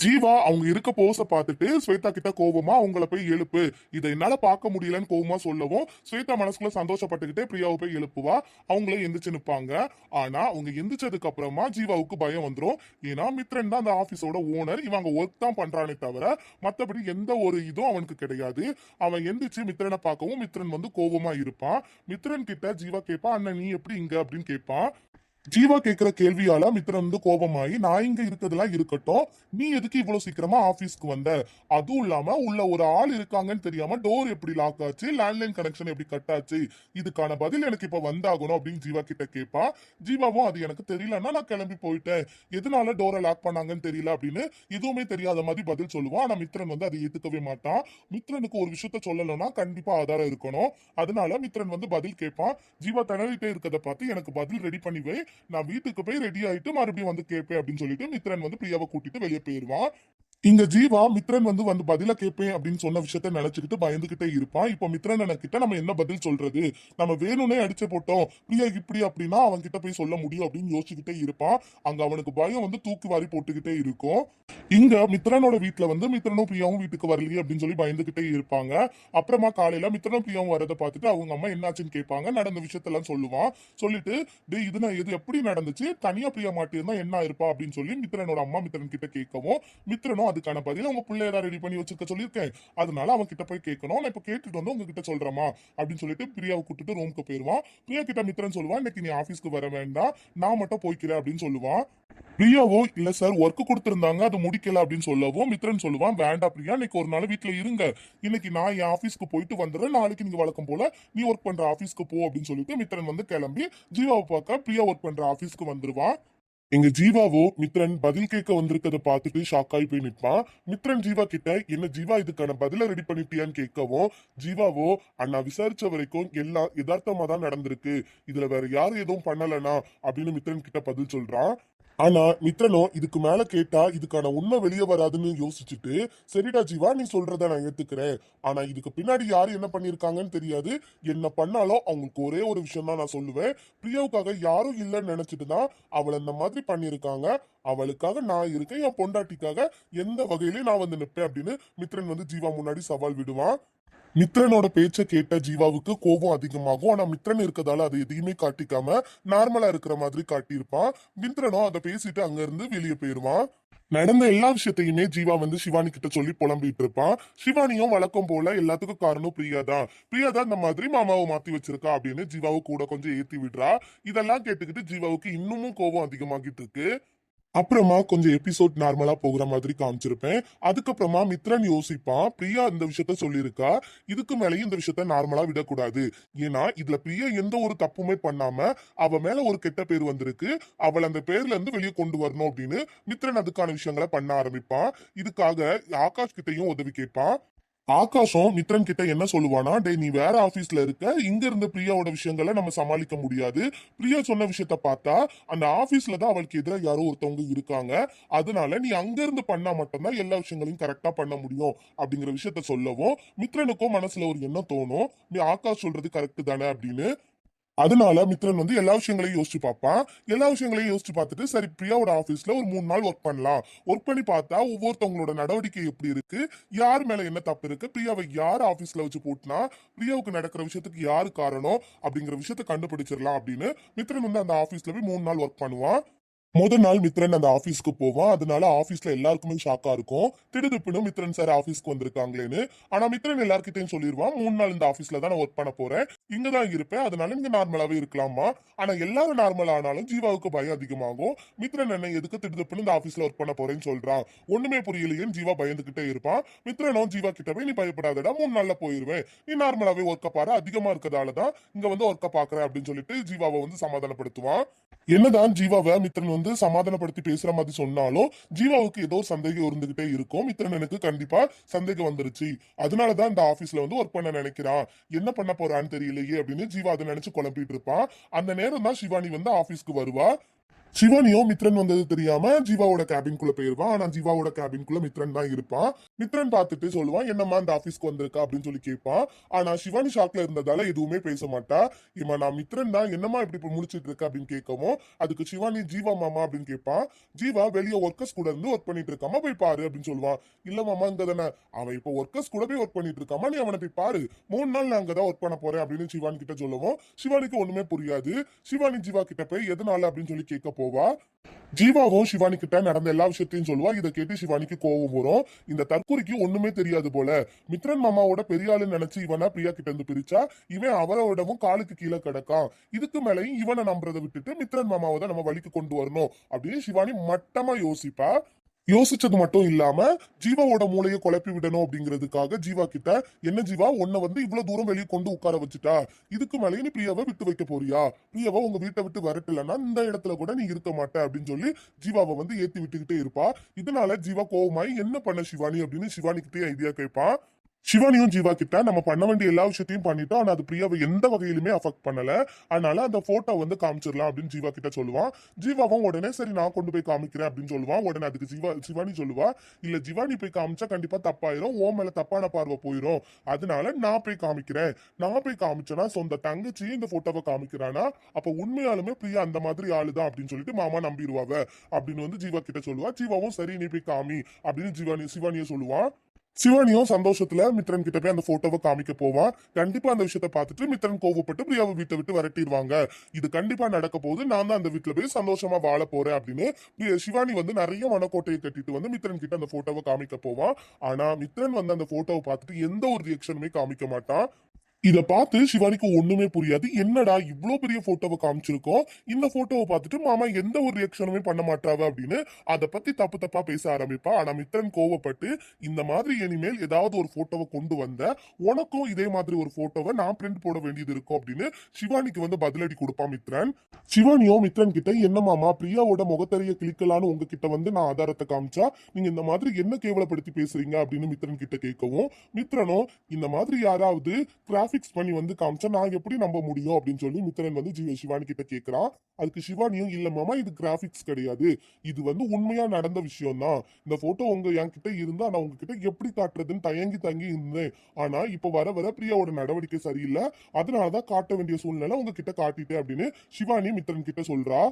ஜீவா அவங்க இருக்க போஸ பார்த்துட்டு ஸ்வேதா கிட்ட கோவமா அவங்கள போய் எழுப்பு, இதை என்னால பார்க்க முடியலன்னு கோவமா சொல்லவும், ஸ்வேதா மனசுக்குள்ள சந்தோஷப்பட்டுக்கிட்டே பிரியாவை போய் எழுப்புவா. அவங்களே எந்திரிச்சு நிப்பாங்க. ஆனா அவங்க எந்திரிச்சதுக்கு அப்புறமா ஜீவாவுக்கு பயம் வந்துடும். ஏன்னா மித்ரன் தான் அந்த ஆபீஸோட ஓனர், இவங்க ஒர்க் தான் பண்றானே தவிர மத்தபடி எந்த ஒரு இதுவும் அவனுக்கு கிடையாது. அவன் எந்திரிச்சு மித்ரனை பார்க்கவும் மித்ரன் வந்து கோவமா இருப்பான். மித்ரன் கிட்ட ஜீவா கேட்பான், அண்ணன் நீ எப்படி இங்க அப்படின்னு கேட்பான். ஜீவா கேக்குற கேள்வியால மித்ரன் வந்து கோபமாயி, நான் இங்க இருக்கிறதெல்லாம் இருக்கட்டும், நீ எதுக்கு இவ்வளவு சீக்கிரமா ஆபீஸ்க்கு வந்த, அதுவும் இல்லாம உள்ள ஒரு ஆள் இருக்காங்கன்னு தெரியாம டோர் எப்படி லாக் ஆச்சு, லேண்ட்லைன் கனெக்ஷன் எப்படி கட் ஆச்சு, இதுக்கான பதில் எனக்கு இப்ப வந்தாகணும் அப்படின்னு ஜீவா கிட்ட கேட்பா. ஜீவாவும் அது எனக்கு தெரியலன்னா நான் கிளம்பி போயிட்டேன், எதனால டோரை லாக் பண்ணாங்கன்னு தெரியல அப்படின்னு எதுவுமே தெரியாத மாதிரி பதில் சொல்லுவான். ஆனா மித்ரன் வந்து அதை ஏத்துக்கவே மாட்டான். மித்ரனுக்கு ஒரு விஷயத்த சொல்லணும்னா கண்டிப்பா ஆதாரம் இருக்கணும், அதனால மித்ரன் வந்து பதில் கேட்பான். ஜீவா திணறிட்டே இருக்கதை பார்த்து எனக்கு பதில் ரெடி பண்ணி வை, நான் வீட்டுக்கு போய் ரெடி ஆயிட்டு மறுபடியும் வந்து கேட்பேன் அப்படின்னு சொல்லிட்டு மித்ரன் வந்து பிரியாவை கூட்டிட்டு வெளியே போயிருவான். இங்க ஜீவா மித்ரன் வந்து பதில கேட்பேன் அப்படின்னு சொன்ன விஷயத்த நினைச்சுக்கிட்டு பயந்துகிட்டே இருப்பான். இப்ப மித்ரன் கிட்ட நம்ம என்ன பதில் சொல்றது, நம்ம வேணும்னே அடிச்சு போட்டோம் பிரியா இப்படி அப்படின்னா அவன் கிட்ட போய் சொல்ல முடியும் அப்படின்னு யோசிச்சுக்கிட்டே இருப்பான். அங்க அவனுக்கு பயம் வந்து தூக்கி வாரி போட்டுக்கிட்டே இருக்கும். இங்க மித்ரனோட வீட்டுல வந்து மித்ரனும் பிரியாவும் வீட்டுக்கு வரலையே அப்படின்னு சொல்லி பயந்துகிட்டே இருப்பாங்க. அப்புறமா காலையில மித்ரனும் பிரியாவும் வரதை பார்த்துட்டு அவங்க அம்மா என்னாச்சுன்னு கேட்பாங்க. நடந்த விஷயத்தெல்லாம் சொல்லுவான். சொல்லிட்டு டே இது எப்படி நடந்துச்சு, தனியா பிரியா மாட்டியிருந்தா என்ன இருப்பா அப்படின்னு சொல்லி மித்ரனோட அம்மா மித்ரன் கிட்ட கேட்கவும் மித்ரனும் அதுக்கான பதில உங்க பிள்ளைய தான் ரெடி பண்ணி வச்சிருக்க சொல்லியிருக்கேன். அதனால அவன் கிட்ட போய் கேட்கணும். நான் இப்ப கேட்டுட்டு வந்து உங்ககிட்ட சொல்றேமா அப்படின்னு சொல்லிட்டு பிரியாவை கூட்டிட்டு ரூமுக்கு போயிருவான். பிரியா கிட்ட மித்ரன் சொல்லுவான், இன்னைக்கு நீ ஆபீஸ்க்கு வர வேண்டாம், நான் மட்டும் போய்க்கிறேன் அப்படின்னு சொல்லுவான். பிரியாவோ இல்ல சார் ஒர்க் கொடுத்திருந்தாங்க அது முடிக்கல அப்படின்னு சொல்லவும் மித்ரன் சொல்லுவான், வேண்டாம் பிரியா, இன்னைக்கு ஒரு நாள் வீட்டுல இருங்க, இன்னைக்கு நான் என் ஆபீஸ்க்கு போயிட்டு வந்துடுறேன், நாளைக்கு நீங்க வழக்கம் போல நீ ஒர்க் பண்ற ஆபீஸ்க்கு போ அப்படின்னு சொல்லிட்டு மித்ரன் வந்து கிளம்பி ஜீவாவை பார்க்க பிரியா ஒர்க் பண்ற ஆபீஸ்க்கு வந்துருவான். எங்க ஜீவாவோ மித்ரன் பதில் கேட்க வந்திருக்கத பார்த்துட்டு ஷாக் ஆகி போய் நிற்பான். மித்ரன் ஜீவா கிட்ட, என்ன ஜீவா இதுக்கான பதில ரெடி பண்ணிட்டியான்னு கேட்கவும் ஜீவாவோ, அண்ணா விசாரிச்ச வரைக்கும் எல்லாம் யதார்த்தமா தான் நடந்திருக்கு, இதுல வேற யாரும் எதுவும் பண்ணலனா அப்படின்னு மித்ரன் கிட்ட பதில் சொல்றான். ஆனா மித்ரனோ இதுக்கு மேல கேட்டா இதுக்கான உண்மை வெளியே வராதுன்னு யோசிச்சுட்டு, சரிடா ஜீவா நீ சொல்றத நான் ஏத்துக்கிறேன், ஆனா இதுக்கு பின்னாடி யாரு என்ன பண்ணிருக்காங்கன்னு தெரியாது, என்ன பண்ணாலும் அவங்களுக்கு ஒரே ஒரு விஷயம் தான் நான் சொல்லுவேன், பிரியாவுக்காக யாரும் இல்லைன்னு நினைச்சிட்டு தான் அவளை இந்த மாதிரி பண்ணிருக்காங்க, அவளுக்காக நான் இருக்கேன், என் பொண்டாட்டிக்காக எந்த வகையிலயும் நான் வந்து நிப்பேன் அப்படின்னு மித்ரன் வந்து ஜீவா முன்னாடி சவால் விடுவான். மித்ரனோட பேச்ச கேட்ட ஜீவாவுக்கு கோபம் அதிகமாகும். ஆனா மித்ரன் இருக்கதால அது எதையுமே காட்டிக்காம நார்மலா இருக்கிற மாதிரி காட்டியிருப்பான். மித்ரனோ அதை பேசிட்டு அங்க இருந்து வெளியே போயிருவான். நடந்த எல்லா விஷயத்தையுமே ஜீவா வந்து சிவானி கிட்ட சொல்லி புலம்பிட்டு இருப்பான். சிவானியும் வழக்கம் போல எல்லாத்துக்கும் காரணம் பிரியா தான் இந்த மாதிரி மாமாவை மாத்தி வச்சிருக்கா அப்படின்னு ஜீவாவை கூட கொஞ்சம் ஏத்தி விடுறா. இதெல்லாம் கேட்டுக்கிட்டு ஜீவாவுக்கு இன்னமும் கோபம் அதிகமாகிட்டு இருக்கு. அப்புறமா கொஞ்சம் எபிசோட் நார்மலா போகிற மாதிரி காமிச்சிருப்பேன். அதுக்கப்புறமா மித்ரன் யோசிப்பான், பிரியா இந்த விஷயத்த சொல்லியிருக்கா, இதுக்கு மேலேயும் இந்த விஷயத்த நார்மலா விடக்கூடாது, ஏன்னா இதுல பிரியா எந்த ஒரு தப்புமே பண்ணாம அவ மேல ஒரு கெட்ட பேர் வந்திருக்கு, அவள் அந்த பேர்ல இருந்து வெளியே கொண்டு வரணும் அப்படின்னு மித்ரன் அதுக்கான விஷயங்களை பண்ண ஆரம்பிப்பான். இதுக்காக ஆகாஷ் கிட்டையும் உதவி கேட்பான். ஆகாஷும் மித்ரன் கிட்ட என்ன சொல்லுவானா, டே நீ வேற ஆபீஸ்ல இருக்க, இங்க இருந்த பிரியாவோட விஷயங்களை நம்ம சமாளிக்க முடியாது, பிரியா சொன்ன விஷயத்த பார்த்தா அந்த ஆபீஸ்ல தான் அவளுக்கு எதிராக யாரோ ஒருத்தவங்க இருக்காங்க, அதனால நீ அங்க இருந்து பண்ணா மட்டும்தான் எல்லா விஷயங்களையும் கரெக்டா பண்ண முடியும் அப்படிங்கிற விஷயத்த சொல்லவும் மித்ரனுக்கும் மனசுல ஒரு எண்ணம் தோணும், நீ ஆகாஷ் சொல்றது கரெக்ட் தானே அப்படின்னு. அதனால மித்ரன் வந்து எல்லா விஷயங்களையும் யோசிச்சு பார்ப்பான். எல்லா விஷயங்களையும் யோசிச்சு பார்த்துட்டு, சரி பிரியாவோட ஆபீஸ்ல ஒரு 3 நாள் ஒர்க் பண்ணலாம், ஒர்க் பண்ணி பார்த்தா ஒவ்வொருத்தவங்களோட நடவடிக்கை எப்படி இருக்கு, யார் மேல என்ன தப்பு இருக்கு, பிரியாவை யார் ஆபீஸ்ல வச்சு போட்டுனா பிரியாவுக்கு நடக்கிற விஷயத்துக்கு யாரு காரணம் அப்படிங்கிற விஷயத்த கண்டுபிடிச்சிடலாம் அப்படின்னு மித்ரன் வந்து அந்த ஆபீஸ்ல போய் 3 நாள் ஒர்க் பண்ணுவான். முதல் நாள் மித்ரன் அந்த ஆபீஸ்க்கு போவான். அதனால ஆபீஸ்ல எல்லாருக்குமே ஷாக்கா இருக்கும், திடுதிப்புன்னு மித்ரன் சார் ஆபீஸ்க்கு வந்திருக்காங்களேன்னு. ஆனா மித்ரன் எல்லார்கிட்டையும் சொல்லிடுவான், 3 நாள் இந்த ஆபீஸ்ல தான் நான் ஒர்க் பண்ண போறேன், இங்கதான் இருப்பேன், அதனால நீங்க நார்மலாவே இருக்கலாமா. ஆனா எல்லாரும் நார்மல் ஆனாலும் ஜீவாவுக்கு பயம் அதிகமாகும். மித்ரன் என்ன எதுக்கு திடுதிப்புன்னு இந்த ஆபீஸ்ல ஒர்க் பண்ண போறேன்னு சொல்றான், ஒண்ணுமே புரியலையேன்னு ஜீவா பயந்துகிட்டே இருப்பான். மித்ரனும் ஜீவா கிட்ட போய், நீ பயப்படாதடா, 3 நாள்ல போயிருவேன், நீ நார்மலாவே ஒர்க்க பாரு, அதிகமா இருக்கதாலதான் இங்க வந்து ஒர்க்க பாக்குறேன் அப்படின்னு சொல்லிட்டு ஜீவாவை வந்து சமாதானப்படுத்துவான். என்னதான் ஜீவாவை மித்ரன் வந்து சமாதானப்படுத்தி பேசுற மாதிரி சொன்னாலும் ஜீவாவுக்கு ஏதோ சந்தேகம் இருந்துகிட்டே இருக்கும். மித்ரன் எனக்கு கண்டிப்பா சந்தேகம் வந்துருச்சு, அதனாலதான் இந்த ஆபீஸ்ல வந்து ஒர்க் பண்ண நினைக்கிறான், என்ன பண்ண போறான்னு தெரியலையே அப்படின்னு ஜீவா அதை நினைச்சு குழம்பிட்டு இருப்பான். அந்த நேரம் தான் சிவானி வந்து ஆபீஸ்க்கு வருவா. சிவானியும் மித்ரன் வந்தது தெரியாம ஜீவாவோட கேபின்குள்ள போயிருவான். ஆனா ஜீவாவோட கேபின்குள்ள மித்ரன் தான் இருப்பான். மித்ரன் பார்த்துட்டு சொல்லுவான், என்னம்மா இந்த ஆபீஸ்க்கு வந்திருக்கா அப்படின்னு சொல்லி கேட்பான். ஆனா சிவானி ஷாக்ல இருந்ததால எதுவுமே பேச மாட்டா. இம்மா நான் மித்ரன் தான், என்னம்மா இப்படி முடிச்சிட்டு இருக்க அப்படின்னு கேட்கவும் அதுக்கு சிவானி ஜீவா மாமா அப்படின்னு கேட்பான். ஜீவா வெளியே ஒர்க்கர்ஸ் கூட இருந்து ஒர்க் பண்ணிட்டு இருக்காம, போய் பாரு அப்படின்னு சொல்லுவான். இல்ல மாமா இங்க தானே, அவன் இப்போ ஒர்க்கர்ஸ் கூட போய் ஒர்க் பண்ணிட்டு இருக்காமா, நீ அவனை போய் பாரு, 3 நாள் நான் அங்கதான் ஒர்க் பண்ண போறேன் அப்படின்னு சிவானி கிட்ட சொல்லவும் சிவானிக்கு ஒண்ணுமே புரியாது. சிவானி ஜீவா கிட்ட போய் எதனால அப்படின்னு சொல்லி கேட்க போவா. ஜீவாவும் சிவானி கிட்ட நடந்த எல்லா விஷயத்தையும் சொல்லுவா. இதை கேட்டு சிவானிக்கு கோவம் வரும். இந்த தற்கொலைக்கு ஒண்ணுமே தெரியாது போல, மித்ரன் மாமாவோட பெரிய ஆளுன்னு நினைச்சு இவனா பிரியா கிட்ட இருந்து பிரிச்சா இவன் அவரோடவும் காலுக்கு கீழே கிடக்கான், இதுக்கு மேலையும் இவனை நம்புறதை விட்டுட்டு மித்ரன் மாமாவை தான் நம்ம வழிக்கு கொண்டு வரணும் அப்படின்னு சிவானி மட்டமா யோசிப்பா. யோசிச்சது மட்டும் இல்லாம ஜீவாவோட மூளையை குழப்பி விடணும் அப்படிங்கிறதுக்காக ஜீவா கிட்ட, என்ன ஜீவா உன்னை வந்து இவ்வளவு தூரம் வெளியே கொண்டு உட்கார வச்சுட்டா, இதுக்கு மேலே நீ பிரியாவை விட்டு வைக்க போறியா, பிரியாவை உங்க வீட்டை விட்டு வரட்டலன்னா இந்த இடத்துல கூட நீ இருக்க மாட்ட அப்படின்னு சொல்லி ஜீவாவை வந்து ஏத்தி விட்டுக்கிட்டே இருப்பா. இதனால ஜீவா கோவமாயி என்ன பண்ண சிவானி அப்படின்னு சிவானி கிட்டே ஐடியா கேட்பான். சிவானியும் ஜீவா கிட்ட, நம்ம பண்ண வேண்டிய எல்லா விஷயத்தையும் பண்ணிட்டோம், ஆனா அது பிரியாவை எந்த வகையிலுமே அஃபெக்ட் பண்ணல, அதனால அந்த போட்டோ வந்து காமிச்சிடலாம் அப்படின்னு ஜீவா கிட்ட சொல்லுவான். ஜீவாவும் உடனே சரி நான் கொண்டு போய் காமிக்கிறேன் அப்படின்னு சொல்லுவான். உடனே அதுக்கு சிவானி சொல்லுவா, இல்ல ஜீவானி போய் காமிச்சா கண்டிப்பா தப்பாயிரும், ஓ மேல தப்பான பார்வை போயிரும், அதனால நான் போய் காமிக்கிறேன், நான் போய் காமிச்சேன்னா சொந்த தங்கச்சி இந்த போட்டோவை காமிக்கிறானா அப்ப உண்மையாலுமே பிரியா அந்த மாதிரி ஆளுதான் அப்படின்னு சொல்லிட்டு மாமா நம்பிடுவாவ அப்படின்னு வந்து ஜீவா கிட்ட சொல்லுவா. ஜீவாவும் சரி நீ போய் காமி அப்படின்னு சிவானிய சொல்லுவான். சிவானியும் சந்தோஷத்துல மித்ரன் கிட்ட போய் அந்த போட்டோவை காமிக்க போவான். கண்டிப்பா அந்த விஷயத்த பார்த்துட்டு மித்ரன் கோவப்பட்டு பிரியாவை வீட்டை விட்டு விரட்டிடுவாங்க. இது கண்டிப்பா நடக்க போகுது, நான் தான் அந்த வீட்டுல போய் சந்தோஷமா வாழ போறேன் அப்படின்னு சிவானி வந்து நிறைய மனக்கோட்டையை கட்டிட்டு வந்து மித்ரன் கிட்ட அந்த போட்டோவை காமிக்க போவான். ஆனா மித்ரன் வந்து அந்த போட்டோவை பார்த்துட்டு எந்த ஒரு ரியாக்ஷனுமே காமிக்க மாட்டான். இத பார்த்து சிவானிக்கு ஒண்ணுமே புரியாது. என்னடா இவ்ளோ பெரிய போட்டோவை காமிச்சிருக்கோம், இந்த போட்டோவை பார்த்துட்டு மாமா எந்த ஒரு ரியாக்ஷனுமே பண்ண மாட்டாவ அப்படின்னு அதை பத்தி தப்பு தப்பா பேச ஆரம்பிப்பா. ஆனா மித்ரன் கோவப்பட்டு, இந்த மாதிரி இனிமேல் ஏதாவது ஒரு போட்டோவை கொண்டு வந்த உனக்கும் இதே மாதிரி ஒரு போட்டோவை நான் பிரிண்ட் போட வேண்டியது இருக்கும் அப்படின்னு சிவானிக்கு வந்து பதிலடி கொடுப்பான் மித்ரன். சிவானியோ மித்ரன் கிட்ட, என்ன மாமா பிரியாவோட முகத்தறிய கிளிக்கலான்னு உங்ககிட்ட வந்து நான் ஆதாரத்தை காமிச்சா நீங்க இந்த மாதிரி என்ன கேவலப்படுத்தி பேசுறீங்க அப்படின்னு மித்ரன் கிட்ட கேட்கவும், மித்ரனோ இந்த மாதிரி யாராவது கிராபிக்ஸ் பண்ணி வந்து காமிச்சா நான் எப்படி நம்ப முடியும் அப்படின்னு சொல்லி மித்ரன் வந்து சிவானி கிட்ட கேட்கிறான். அதுக்கு சிவானியும், இல்ல மாமா இது கிராபிக்ஸ் கிடையாது, இது வந்து உண்மையா நடந்த விஷயம் தான். இந்த போட்டோ என்கிட்ட இருந்தா நான் உங்ககிட்ட எப்படி காட்டுறதுன்னு தயங்கி தங்கி இருந்தேன். ஆனா இப்ப வர வர பிரியாவோட நடவடிக்கை சரியில்லை, அதனாலதான் காட்ட வேண்டிய சூழ்நிலை உங்ககிட்ட காட்டிட்டேன் அப்படின்னு சிவானி மித்ரன் கிட்ட சொல்றா.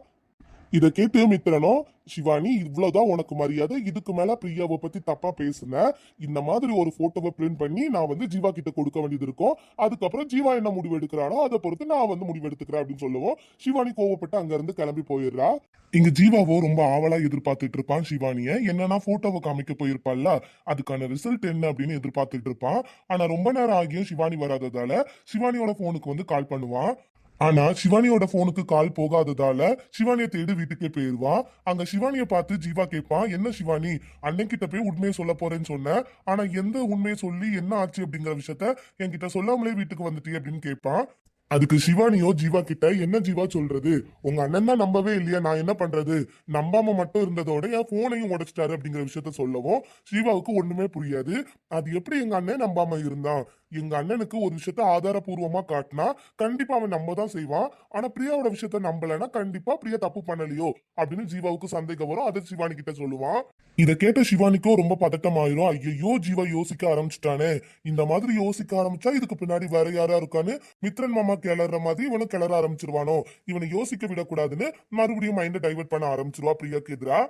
இத கேட்டு மித்ரனோ, சிவானி இவ்வளவுதான் உனக்கு மரியாதை, இதுக்கு மேல பிரியாவை பத்தி தப்பா பேசுன, இந்த மாதிரி ஒரு போட்டோவை பிரிண்ட் பண்ணி நான் வந்து ஜீவா கிட்ட கொடுக்க வேண்டியது இருக்கும், அதுக்கப்புறம் ஜீவா என்ன முடிவு எடுக்கிறானோ அதை பொறுத்து நான் வந்து முடிவு எடுத்துக்கிறேன் அப்படின்னு சொல்லுவோம். சிவானி கோவப்பட்டு அங்க இருந்து கிளம்பி போயிடுறா. இங்க ஜீவாவோ ரொம்ப ஆவலா எதிர்பார்த்துட்டு இருப்பான் சிவானிய. என்னன்னா போட்டோவை காமிக்க போயிருப்பாள்ல, அதுக்கான ரிசல்ட் என்ன அப்படின்னு எதிர்பார்த்துட்டு இருப்பான். ஆனா ரொம்ப நேரம் ஆகியும் சிவானி வராததால சிவானியோட போனுக்கு வந்து கால் பண்ணுவான். ஆனா சிவானியோட போனுக்கு கால் போகாததால சிவானியை தேடி வீட்டுக்கே போயிருவான். அங்க சிவானிய பார்த்து ஜீவா கேட்பான், என்ன சிவானி அண்ணன் கிட்ட போய் உண்மையை சொல்ல போறேன்னு சொன்ன, ஆனா எந்த உண்மையை சொல்லி என்ன ஆச்சு அப்படிங்கிற விஷயத்த என்கிட்ட சொல்லாமலே வீட்டுக்கு வந்துட்டே அப்படின்னு கேட்பான். அதுக்கு சிவானியோ ஜீவா கிட்ட, என்ன ஜீவா சொல்றது, உங்க அண்ணன் தான் நம்பவே இல்லையா, நான் என்ன பண்றது, நம்பாம மட்டும் இருந்ததோட என் போனையும் உடைச்சிட்டாரு அப்படிங்கிற விஷயத்த சொல்லவும் சிவாவுக்கு ஒண்ணுமே புரியாது. அது எப்படி எங்க அண்ணன் நம்பாம இருந்தான், எங்க அண்ணனுக்கு ஒரு விஷயத்த ஆதாரபூர்வமா காட்டினா கண்டிப்பா அவன் நம்ப தான் செய்வான். ஆனா பிரியாவோட விஷயத்த நம்பலன்னா கண்டிப்பா பிரியா தப்பு பண்ணலையோ அப்படின்னு ஜீவாவுக்கு சந்தேகம் வரும். அதை சிவானி கிட்ட சொல்லுவான். இத கேட்ட சிவானிக்கும் ரொம்ப பதட்டம் ஆயிரும். ஐயோ ஜீவா யோசிக்க ஆரம்பிச்சுட்டானே, இந்த மாதிரி யோசிக்க ஆரம்பிச்சா இதுக்கு பின்னாடி வேற யாரா இருக்கான்னு மித்ரன் மாமா கிளற மாதிரி இவனும் கிளற ஆரம்பிச்சிருவானோ, இவனை யோசிக்க விடக்கூடாதுன்னு மறுபடியும் மைண்ட் டைவர்ட் பண்ண ஆரம்பிச்சிருவா பிரியாக்கு எதிரா.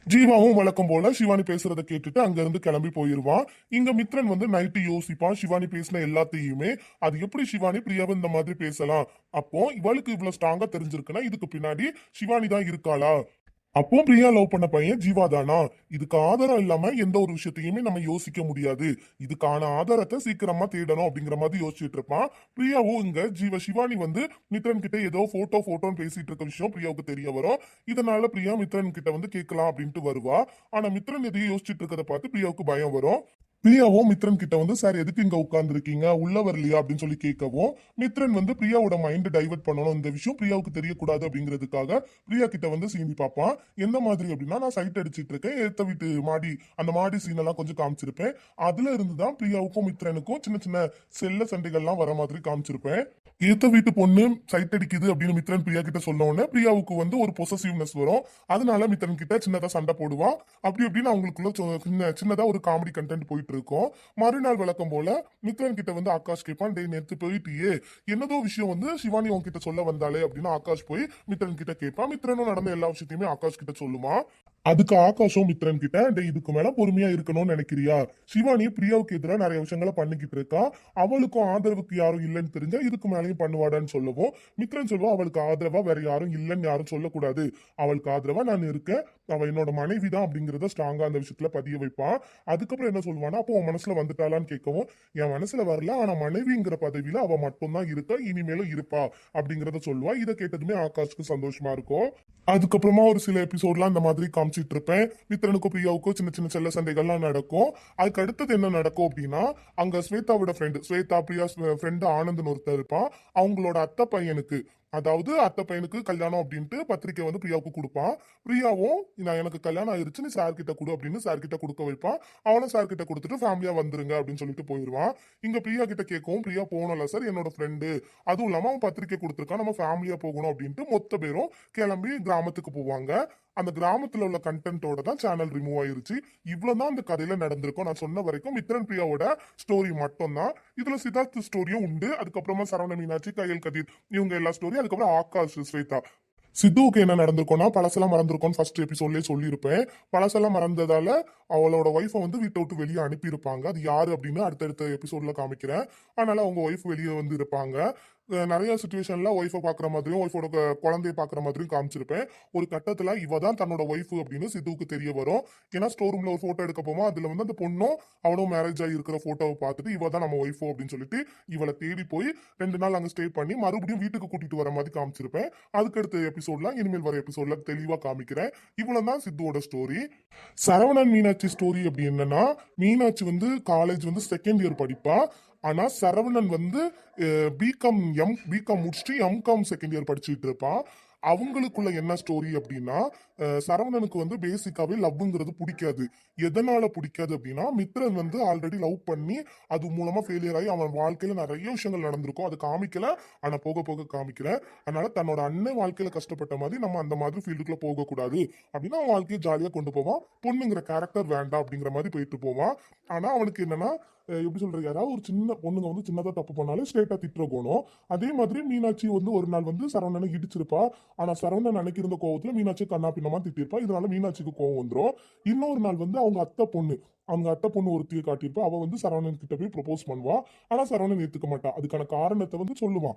ஜீவாவும் வழக்கம் போல சிவானி பேசுறத கேட்டுட்டு அங்க இருந்து கிளம்பி போயிருவான். இங்க மித்ரன் வந்து நைட்டு யோசிப்பான் சிவானி பேசின எல்லாத்தையுமே. அது எப்படி சிவானி பிரியாவை இந்த மாதிரி பேசலாம், அப்போ இவளுக்கு இவ்வளவு ஸ்ட்ராங்கா தெரிஞ்சிருக்குன்னா இதுக்கு பின்னாடி சிவானி தான் இருக்காளா, அப்போ பிரியா லவ் பண்ண பையன் ஜீவா தானா, இதுக்கு ஆதாரம் இல்லாம எந்த ஒரு விஷயத்தையுமே நம்ம யோசிக்க முடியாது, இதுக்கான ஆதாரத்தை சீக்கிரமா தேடணும் அப்படிங்கிற மாதிரி யோசிச்சுட்டு இருப்பான். பிரியாவும் இங்க சிவானி வந்து மித்ரன் கிட்ட ஏதோ போட்டோன்னு பேசிட்டு இருக்க விஷயம் பிரியாவுக்கு தெரிய வரும். இதனால பிரியா மித்ரன் கிட்ட வந்து கேட்கலாம் அப்படின்ட்டு வருவா. ஆனா மித்ரன் எதையும் யோசிச்சுட்டு இருக்கிறத பார்த்து பிரியாவுக்கு பயம் வரும். பிரியாவும் மித்ரன் கிட்ட வந்து, சார் எதுக்கு இங்க உட்கார்ந்து இருக்கீங்க, உள்ள வரலையா அப்படின்னு சொல்லி கேட்கவும் மித்ரன் வந்து பிரியாவோட மைண்ட் டைவர்ட் பண்ணணும், இந்த விஷயம் பிரியாவுக்கு தெரியக்கூடாது அப்படிங்கிறதுக்காக பிரியா கிட்ட வந்து சீண்டி பார்ப்பான். எந்த மாதிரி அப்படின்னா, நான் சைட் அடிச்சிட்டு இருக்கேன், ஏத்த வீட்டு மாடி, அந்த மாடி சீன் எல்லாம் கொஞ்சம் காமிச்சிருப்பேன். அதுல இருந்துதான் பிரியாவுக்கும் மித்ரனுக்கும் சின்ன சின்ன செல்ல சண்டைகள்லாம் வர மாதிரி காமிச்சிருப்பேன். ஏத்த வீட்டு பொண்ணு சைட் அடிக்குது அப்படின்னு மித்ரன் பிரியா கிட்ட சொன்ன உடனே பிரியாவுக்கு வந்து ஒரு பொசசிவ்னஸ் வரும். அதனால மித்ரன் கிட்ட சின்னதா சண்டை போடுவான். அப்படி அப்படின்னு அவங்களுக்குள்ள சின்னதா ஒரு காமெடி கண்டென்ட் போயிட்டு இருக்கும். மறுநாள் வழக்கம் போல மித்ரன் கிட்ட வந்து ஆகாஷ் கேட்பான், டே நேத்து போயிட்டியே, என்னதோ விஷயம் வந்து சிவானி உன்கிட்ட சொல்ல வந்தாலே அப்படின்னு ஆகாஷ் போய் மித்ரன் கிட்ட கேட்பான். மித்ரனும் நடந்த எல்லா விஷயத்தையுமே ஆகாஷ் கிட்ட சொல்லுவான். அதுக்கு ஆகாஷும் மித்ரன் கிட்ட, டே இதுக்கு மேல பொறுமையா இருக்கணும்னு நினைக்கிறியா, சிவானி பிரியாவுக்கு எதிராக நிறைய விஷயங்களை பண்ணிக்கிட்டு இருக்கா, அவளுக்கும் ஆதரவுக்கு யாரும் இல்லைன்னு தெரிஞ்சா இதுக்கு மேலேயும் பண்ணுவாடான்னு சொல்லவும் மித்ரன் சொல்லுவா, அவளுக்கு ஆதரவா வேற யாரும் இல்லைன்னு யாரும் சொல்லக்கூடாது, அவளுக்கு ஆதரவா நான் இருக்கேன், அவ என்னோட மனைவி தான் அப்படிங்கறத ஸ்ட்ராங்கா அந்த விஷயத்துல பதிய வைப்பான். அதுக்கப்புறம் என்ன சொல்லுவானா, அப்போ உன் மனசுல வந்துட்டாளான்னு கேட்கவும், என் மனசுல வரல, ஆனா மனைவிங்கிற பதவியில அவ மட்டும்தான் இருக்கா, இனிமேலும் இருப்பா அப்படிங்கறத சொல்லுவா. இதை கேட்டதுமே ஆகாஷ்க்கு சந்தோஷமா இருக்கும். அதுக்கப்புறமா ஒரு சில எபிசோட்லாம் இந்த மாதிரி காமிச்சிட்டு இருப்பேன். மித்ரனுக்கும் பிரியாவுக்கும் சின்ன சின்ன செல்ல சண்டைகள்லாம் நடக்கும். அதுக்கு அடுத்தது என்ன நடக்கும் அப்படின்னா, அங்க ஸ்வேதாவோட ஃப்ரெண்டு, ஸ்வேதா பிரியா ஃப்ரெண்டு ஆனந்த்னு ஒருத்தர் இருப்பான். அவங்களோட அத்தை பையனுக்கு, அதாவது அத்தை பையனுக்கு கல்யாணம் அப்படின்ட்டு பத்திரிக்கை வந்து பிரியாவுக்கு கொடுப்பான். பிரியாவும், நான் எனக்கு கல்யாணம் ஆயிருச்சு நீ சார் கிட்ட கொடு அப்படின்னு சார் கிட்ட கொடுக்க வைப்பான். அவனும் சார் கிட்ட கொடுத்துட்டு ஃபேமிலியா வந்துருங்க அப்படின்னு சொல்லிட்டு போயிடுவான். இங்க பிரியா கிட்ட கேட்கவும், பிரியா போகணும்ல சார், என்னோட ஃப்ரெண்டு, அதுவும் இல்லாம அவன் பத்திரிக்கை கொடுத்துருக்கான், நம்ம ஃபேமிலியா போகணும் அப்படின்ட்டு மொத்த பேரும் கிளம்பி கிராமத்துக்கு போவாங்க. அந்த கிராமத்துல உள்ள கண்டென்ட்டோட தான் சேனல் ரிமூவ் ஆயிருச்சு. இவ்வளவுதான் அந்த கதையில நடந்திருக்கும். நான் சொன்ன வரைக்கும் மித்ரன் பிரியாவோட ஸ்டோரி மட்டும் தான். இதுல சித்தார்த் ஸ்டோரியும் உண்டு. அதுக்கப்புறமா சரவண மீனாட்சி, கையல் கதிர், இவங்க எல்லா ஸ்டோரி, அதுக்கப்புறம் ஆகாஷ், ஸ்வேதா, சித்துவுக்கு என்ன நடந்திருக்கும்னா பழசெல்லாம் மறந்துருக்கோம்னு ஃபர்ஸ்ட் எபிசோட்லயே சொல்லியிருப்பேன். பழசெல்லாம் மறந்ததால அவளோட ஒய்ஃபை வந்து வீட்டை விட்டு வெளியே அனுப்பியிருப்பாங்க. அது யாரு அப்படின்னு அடுத்தடுத்த எபிசோட்ல காமிக்கிறேன். அதனால அவங்க ஒய்ஃப் வெளியே வந்து இருப்பாங்க. நிறைய சுச்சுவேஷன்ல ஒய்ஃபை பாக்குற மாதிரியும் ஒய்ஃபோட குழந்தைய பாக்குற மாதிரியும் காமிச்சிருப்பேன். ஒரு கட்டத்துல இவ தான் தன்னோட ஒய்ஃப் அப்படின்னு சித்துவுக்கு தெரிய வரும். ஏன்னா ஸ்டோர் ரூம்ல ஒரு போட்டோ எடுக்க போமா, அதுல வந்து அந்த பொண்ணும் அவனும் மேரேஜ் ஆகி இருக்கிற போட்டோவை பார்த்துட்டு இவ தான் நம்ம ஒய்ஃபோ அப்படின்னு சொல்லிட்டு இவளை தேடி போய் 2 நாள் அங்க ஸ்டே பண்ணி மறுபடியும் வீட்டுக்கு கூட்டிட்டு வர மாதிரி காமிச்சிருப்பேன். அதுக்கடுத்த எபிசோட்ல இனிமேல் வர எபிசோட்ல தெளிவா காமிக்கிறேன். இவ்வளவு தான் சித்துவோட ஸ்டோரி. சரவணன் மீனாட்சி ஸ்டோரி அப்படி என்னன்னா, மீனாட்சி வந்து காலேஜ் வந்து செகண்ட் இயர் படிப்பா. ஆனா சரவணன் வந்து பிகாம் முடிச்சுட்டு எம்காம் செகண்ட் இயர் படிச்சுட்டு இருப்பான். அவங்களுக்குள்ள என்ன ஸ்டோரி அப்படின்னா, சரவணனுக்கு வந்து பேசிக்காவே லவ்ங்கிறது பிடிக்காது. எதனால பிடிக்காது அப்படின்னா, மித்ரன் வந்து ஆல்ரெடி லவ் பண்ணி அது மூலமா ஃபெயிலியர் ஆகி அவன் வாழ்க்கையில நிறைய விஷயங்கள் நடந்திருக்கும். அது காமிக்கல, ஆனா போக போக காமிக்கிறேன். அதனால தன்னோட அண்ணன் வாழ்க்கையில கஷ்டப்பட்ட மாதிரி நம்ம அந்த மாதிரி ஃபீல்டுக்குள்ள போகக்கூடாது அப்படின்னு அவன் வாழ்க்கையை ஜாலியா கொண்டு போவான். பொண்ணுங்கிற கேரக்டர் வேண்டாம் அப்படிங்கிற மாதிரி போயிட்டு போவான். ஆனா அவனுக்கு என்னன்னா, எப்படி சொல்றது, யாராவது ஒரு சின்ன பொண்ணுங்க வந்து சின்னதா தப்பு பண்ணாலும் ஸ்ட்ரெயிட்டா திட்டுற குணம். அதே மாதிரி மீனாட்சி வந்து ஒரு நாள் வந்து சரவணனை இடிச்சிருப்பா. ஆனா சரவணன் அன்னைக்கு இருந்த கோவத்துல மீனாட்சி கண்ணா பின்னமா திட்டிருப்பா. இதனால மீனாட்சிக்கு கோவம் வந்துடும். இன்னொரு நாள் வந்து அவங்க அத்தை பொண்ணு ஒருத்தியை காட்டியிருப்பா. அவ வந்து சரவணன் கிட்ட போய் ப்ரொபோஸ் பண்ணுவா. ஆனா சரவணன் ஏத்துக்க மாட்டா. அதுக்கான காரணத்தை வந்து சொல்லுவான்.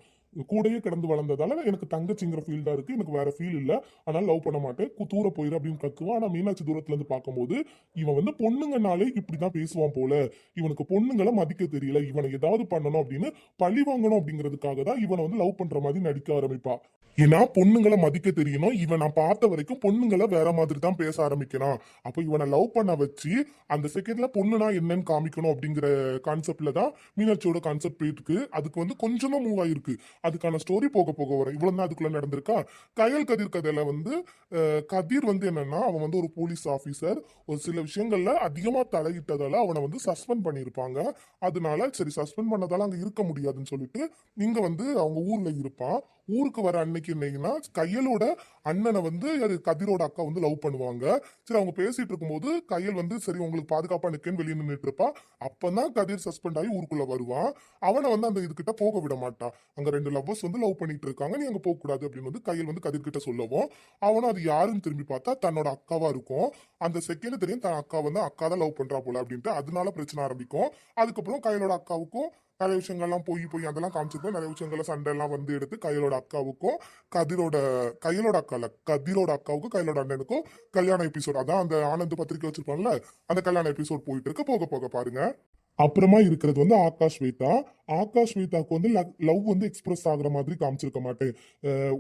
கூடயே கிடந்து வளர்ந்ததால எனக்கு தங்கச்சிங்கிற ஃபீல்டா இருக்கு, எனக்கு வேற ஃபீல் இல்ல, அதனால லவ் பண்ண மாட்டேன், தூர போயிரு அப்படின்னு கத்துவான். ஆனா மீனாட்சி தூரத்துல இருந்து பார்க்கும்போது இவன் வந்து பொண்ணுங்கனாலே இப்படிதான் பேசுவான் போல, இவனுக்கு பொண்ணுங்களை மதிக்க தெரியல, இவனை ஏதாவது பண்ணணும் அப்படின்னு பழி வாங்கணும் அப்படிங்கிறதுக்காக தான் இவனை வந்து லவ் பண்ற மாதிரி நடிக்க ஆரம்பிப்பா. ஏன்னா பொண்ணுங்களை மதிக்க தெரியணும். இவன் நான் பார்த்த வரைக்கும் பொண்ணுங்களை வேற மாதிரி தான் பேச ஆரம்பிக்கிறான். அப்போ இவனை லவ் பண்ண வச்சு அந்த செகண்ட்ல பொண்ணுனா என்னன்னு காமிக்கணும் அப்படிங்கிற கான்செப்ட்ல தான் மீனாட்சியோட கான்செப்ட் போயிருக்கு. அதுக்கு வந்து கொஞ்சமா மூவ் ஆயிருக்கு. அதுக்கான ஸ்டோரி போக போக வரும். இவ்வளவு தான் அதுக்குள்ள நடந்திருக்கா. கதிர் கதையில வந்து கதிர் வந்து என்னன்னா, அவன் வந்து ஒரு போலீஸ் ஆபீசர். ஒரு சில விஷயங்கள்ல அதிகமா தலையிட்டதால அவனை வந்து சஸ்பெண்ட் பண்ணியிருப்பாங்க. அதனால சரி சஸ்பெண்ட் பண்ணதால அங்க இருக்க முடியாதுன்னு சொல்லிட்டு இங்க வந்து அவங்க ஊர்ல இருப்பான். ஊருக்கு வர அன்னைக்கு என்னன்னா, கையலோட அண்ணனை வந்து கதிரோட அக்கா வந்து லவ் பண்ணுவாங்க. சரி அவங்க பேசிட்டு இருக்கும்போது கையல் வந்து சரி உங்களுக்கு பாதுகாப்பா நிக்கன்னு வெளியே நின்றுட்டு இருப்பா. அப்பதான் கதிர் சஸ்பெண்ட் ஆகி ஊருக்குள்ள வருவான். அவனை வந்து அந்த இதுகிட்ட போக விட மாட்டான். அங்க 2 லவ்வர்ஸ் வந்து லவ் பண்ணிட்டு இருக்காங்க, நீ அங்க போக கூடாது அப்படின்னு வந்து கையல் வந்து கதிர் கிட்ட சொல்லவும், அவனும் அது யாருன்னு திரும்பி பார்த்தா தன்னோட அக்காவா இருக்கும். அந்த செகண்ட் தெரியும் தன் அக்கா வந்து அக்கா தான் லவ் பண்றா போல அப்படின்ட்டு. அதனால பிரச்சனை ஆரம்பிக்கும். அதுக்கப்புறம் கையலோட அக்காவுக்கும் நிறைய விஷயங்கள்லாம் போய் அதெல்லாம் காமிச்சிருக்கோம். நிறைய விஷயங்கள்ல சண்டை எல்லாம் வந்து எடுத்து கையலோட அக்காவுக்கும் கையலோட கதிரோட அக்காவுக்கும் கையலோட அண்ணனுக்கும் கல்யாண எபிசோட், அதான் அந்த ஆனந்த் பத்திரிக்கை வச்சிருப்பான்ல, அந்த கல்யாண எபிசோட் போயிட்டு இருக்கு. போக போக பாருங்க. அப்புறமா இருக்கிறது வந்து ஆகாஷ் ஸ்வேதாக்கு வந்து லவ் வந்து எக்ஸ்பிரஸ் ஆகுற மாதிரி காமிச்சிருக்க மாட்டேன்.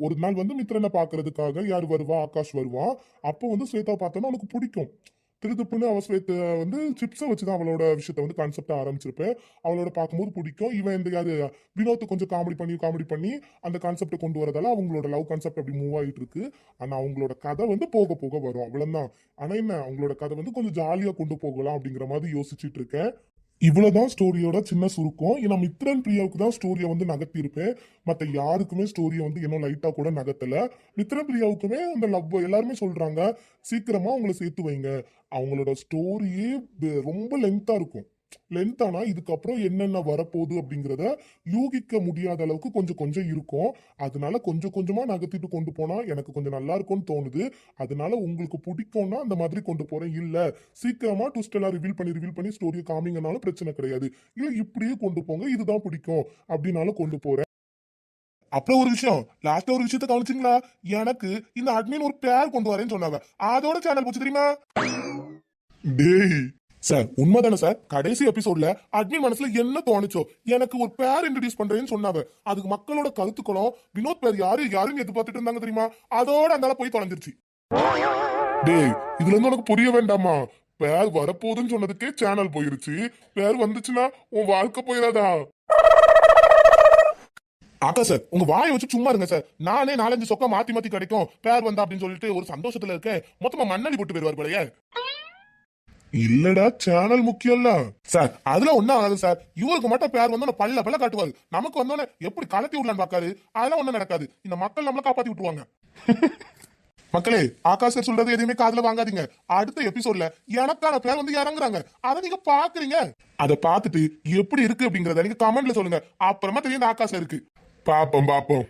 ஒரு நாள் வந்து மித்ரனை பாக்குறதுக்காக யார் வருவா, ஆகாஷ் வருவான். அப்போ வந்து ஸ்வேதா பார்த்தோன்னா அவனுக்கு பிடிக்கும். திருதுப்புன்னு அவ ஸ்வேத வந்து சிப்ஸை வச்சுதான் அவளோட விஷயத்த வந்து கான்செப்டா ஆரம்பிச்சிருப்பேன். அவளோட பார்க்கும்போது பிடிக்கும். இவன் இந்த யாரு வினோத் கொஞ்சம் காமெடி பண்ணி அந்த கான்செப்டை கொண்டு வரதால அவங்களோட லவ் கான்செப்ட் அப்படி மூவ் ஆயிட்டு இருக்கு. ஆனா அவங்களோட கதை வந்து போக போக வரும், அவ்வளவுதான். ஆனா என்ன, அவங்களோட கதை வந்து கொஞ்சம் ஜாலியா கொண்டு போகலாம் அப்படிங்கிற மாதிரி யோசிச்சுட்டு இருக்கேன். இவ்வளவுதான் ஸ்டோரியோட சின்ன சுருக்கம். ஏன்னா மித்ரன் பிரியாவுக்கு தான் ஸ்டோரியை வந்து நகர்த்தி இருப்பேன். மத்த யாருக்குமே ஸ்டோரியை வந்து இன்னும் லைட்டா கூட நகர்த்தல. மித்ரன் பிரியாவுக்குமே அந்த லவ் எல்லாருமே சொல்றாங்க சீக்கிரமா அவங்கள சேர்த்து வைங்க, அவங்களோட ஸ்டோரியே ரொம்ப லென்த்தா இருக்கும். லென்த்தானா இதுக்கப்புறம் என்னென்ன வரப்போகுது அப்படிங்கிறத யூகிக்க முடியாத அளவுக்கு கொஞ்சம் கொஞ்சம் இருக்கும். அதனால கொஞ்சம் கொஞ்சமா நகர்த்திட்டு கொண்டு போனா எனக்கு கொஞ்சம் நல்லா இருக்கும்னு தோணுது. அதனால உங்களுக்கு பிடிக்கும்னா அந்த மாதிரி கொண்டு போறேன். இல்ல சீக்கிரமா ட்விஸ்ட் எல்லாம் ரிவீல் பண்ணி ஸ்டோரியை காமிங்கனாலும் பிரச்சனை கிடையாது. இல்ல இப்படியே கொண்டு போங்க, இதுதான் பிடிக்கும் அப்படின்னாலும் கொண்டு போறேன். அப்புறம் ஒரு விஷயம், லாஸ்ட்ல ஒரு விஷயத்த கவனிச்சிங்களா? எனக்கு இந்த அட்மின் ஒரு பேர் கொண்டு வரேன்னு சொன்னாங்க. அதோட சேனல் போச்சு தெரியுமா? டேய் சார், உண்மைதானே சார்? கடைசி எபிசோட்ல அட்மின் மனசுல என்ன தோணுச்சோ, எனக்கு ஒரு பேர் இன்ட்ரடியூஸ் பண்றேன்னு சொன்னாங்க. அதுக்கு மக்களோட கருத்துக்களும் வினோத் பேர் யாருன்னு எதிர்பார்த்துட்டு இருந்தாங்க தெரியுமா? அதோட அந்த போய் தொலைஞ்சிருச்சு. டேய், இதுல இருந்து உனக்கு புரிய வேண்டாமா? பேர் வரப்போகுதுன்னு சொன்னதுக்கே சேனல் போயிருச்சு. பேர் வந்துச்சுன்னா உன் வாழ்க்கை போயிடாதா? ஆக்கா சார், உங்க வாயை வச்சு சும்மா இருங்க சார். நானே 4-5 சொக்கா மாத்தி கிடைக்கும் பேர் வந்தா அப்படின்னு சொல்லிட்டு ஒரு சந்தோஷத்துல இருக்கேன். மொத்தமா மண்ணடி போட்டு போயிருவார் போலயே. இல்லடா, சேனல் முக்கியம்ல சார். அதுல ஒண்ணும் ஆகாது சார். இவருக்கு மட்டும் பேர் வந்து பல்ல காட்டுவாரு. நமக்கு வந்தோடனே எப்படி கலத்தி விடலான்னு பாக்காரு. அதெல்லாம் ஒண்ணும் நடக்காது. இந்த மக்கள் நம்மள காப்பாத்தி விட்டுருவாங்க. மக்களே, ஆகாஷ் சார் சொல்றது எதுவுமே காதுல வாங்காதீங்க. அடுத்த எபிசோட்ல எனக்கான பேர் வந்து இறங்குறாங்க. அதை நீங்க பாக்குறீங்க. அதை பார்த்துட்டு எப்படி இருக்கு அப்படிங்கறத நீங்க கமெண்ட்ல சொல்லுங்க. அப்புறமா தெரியும் ஆகாஷ் இருக்கு. பாப்போம்.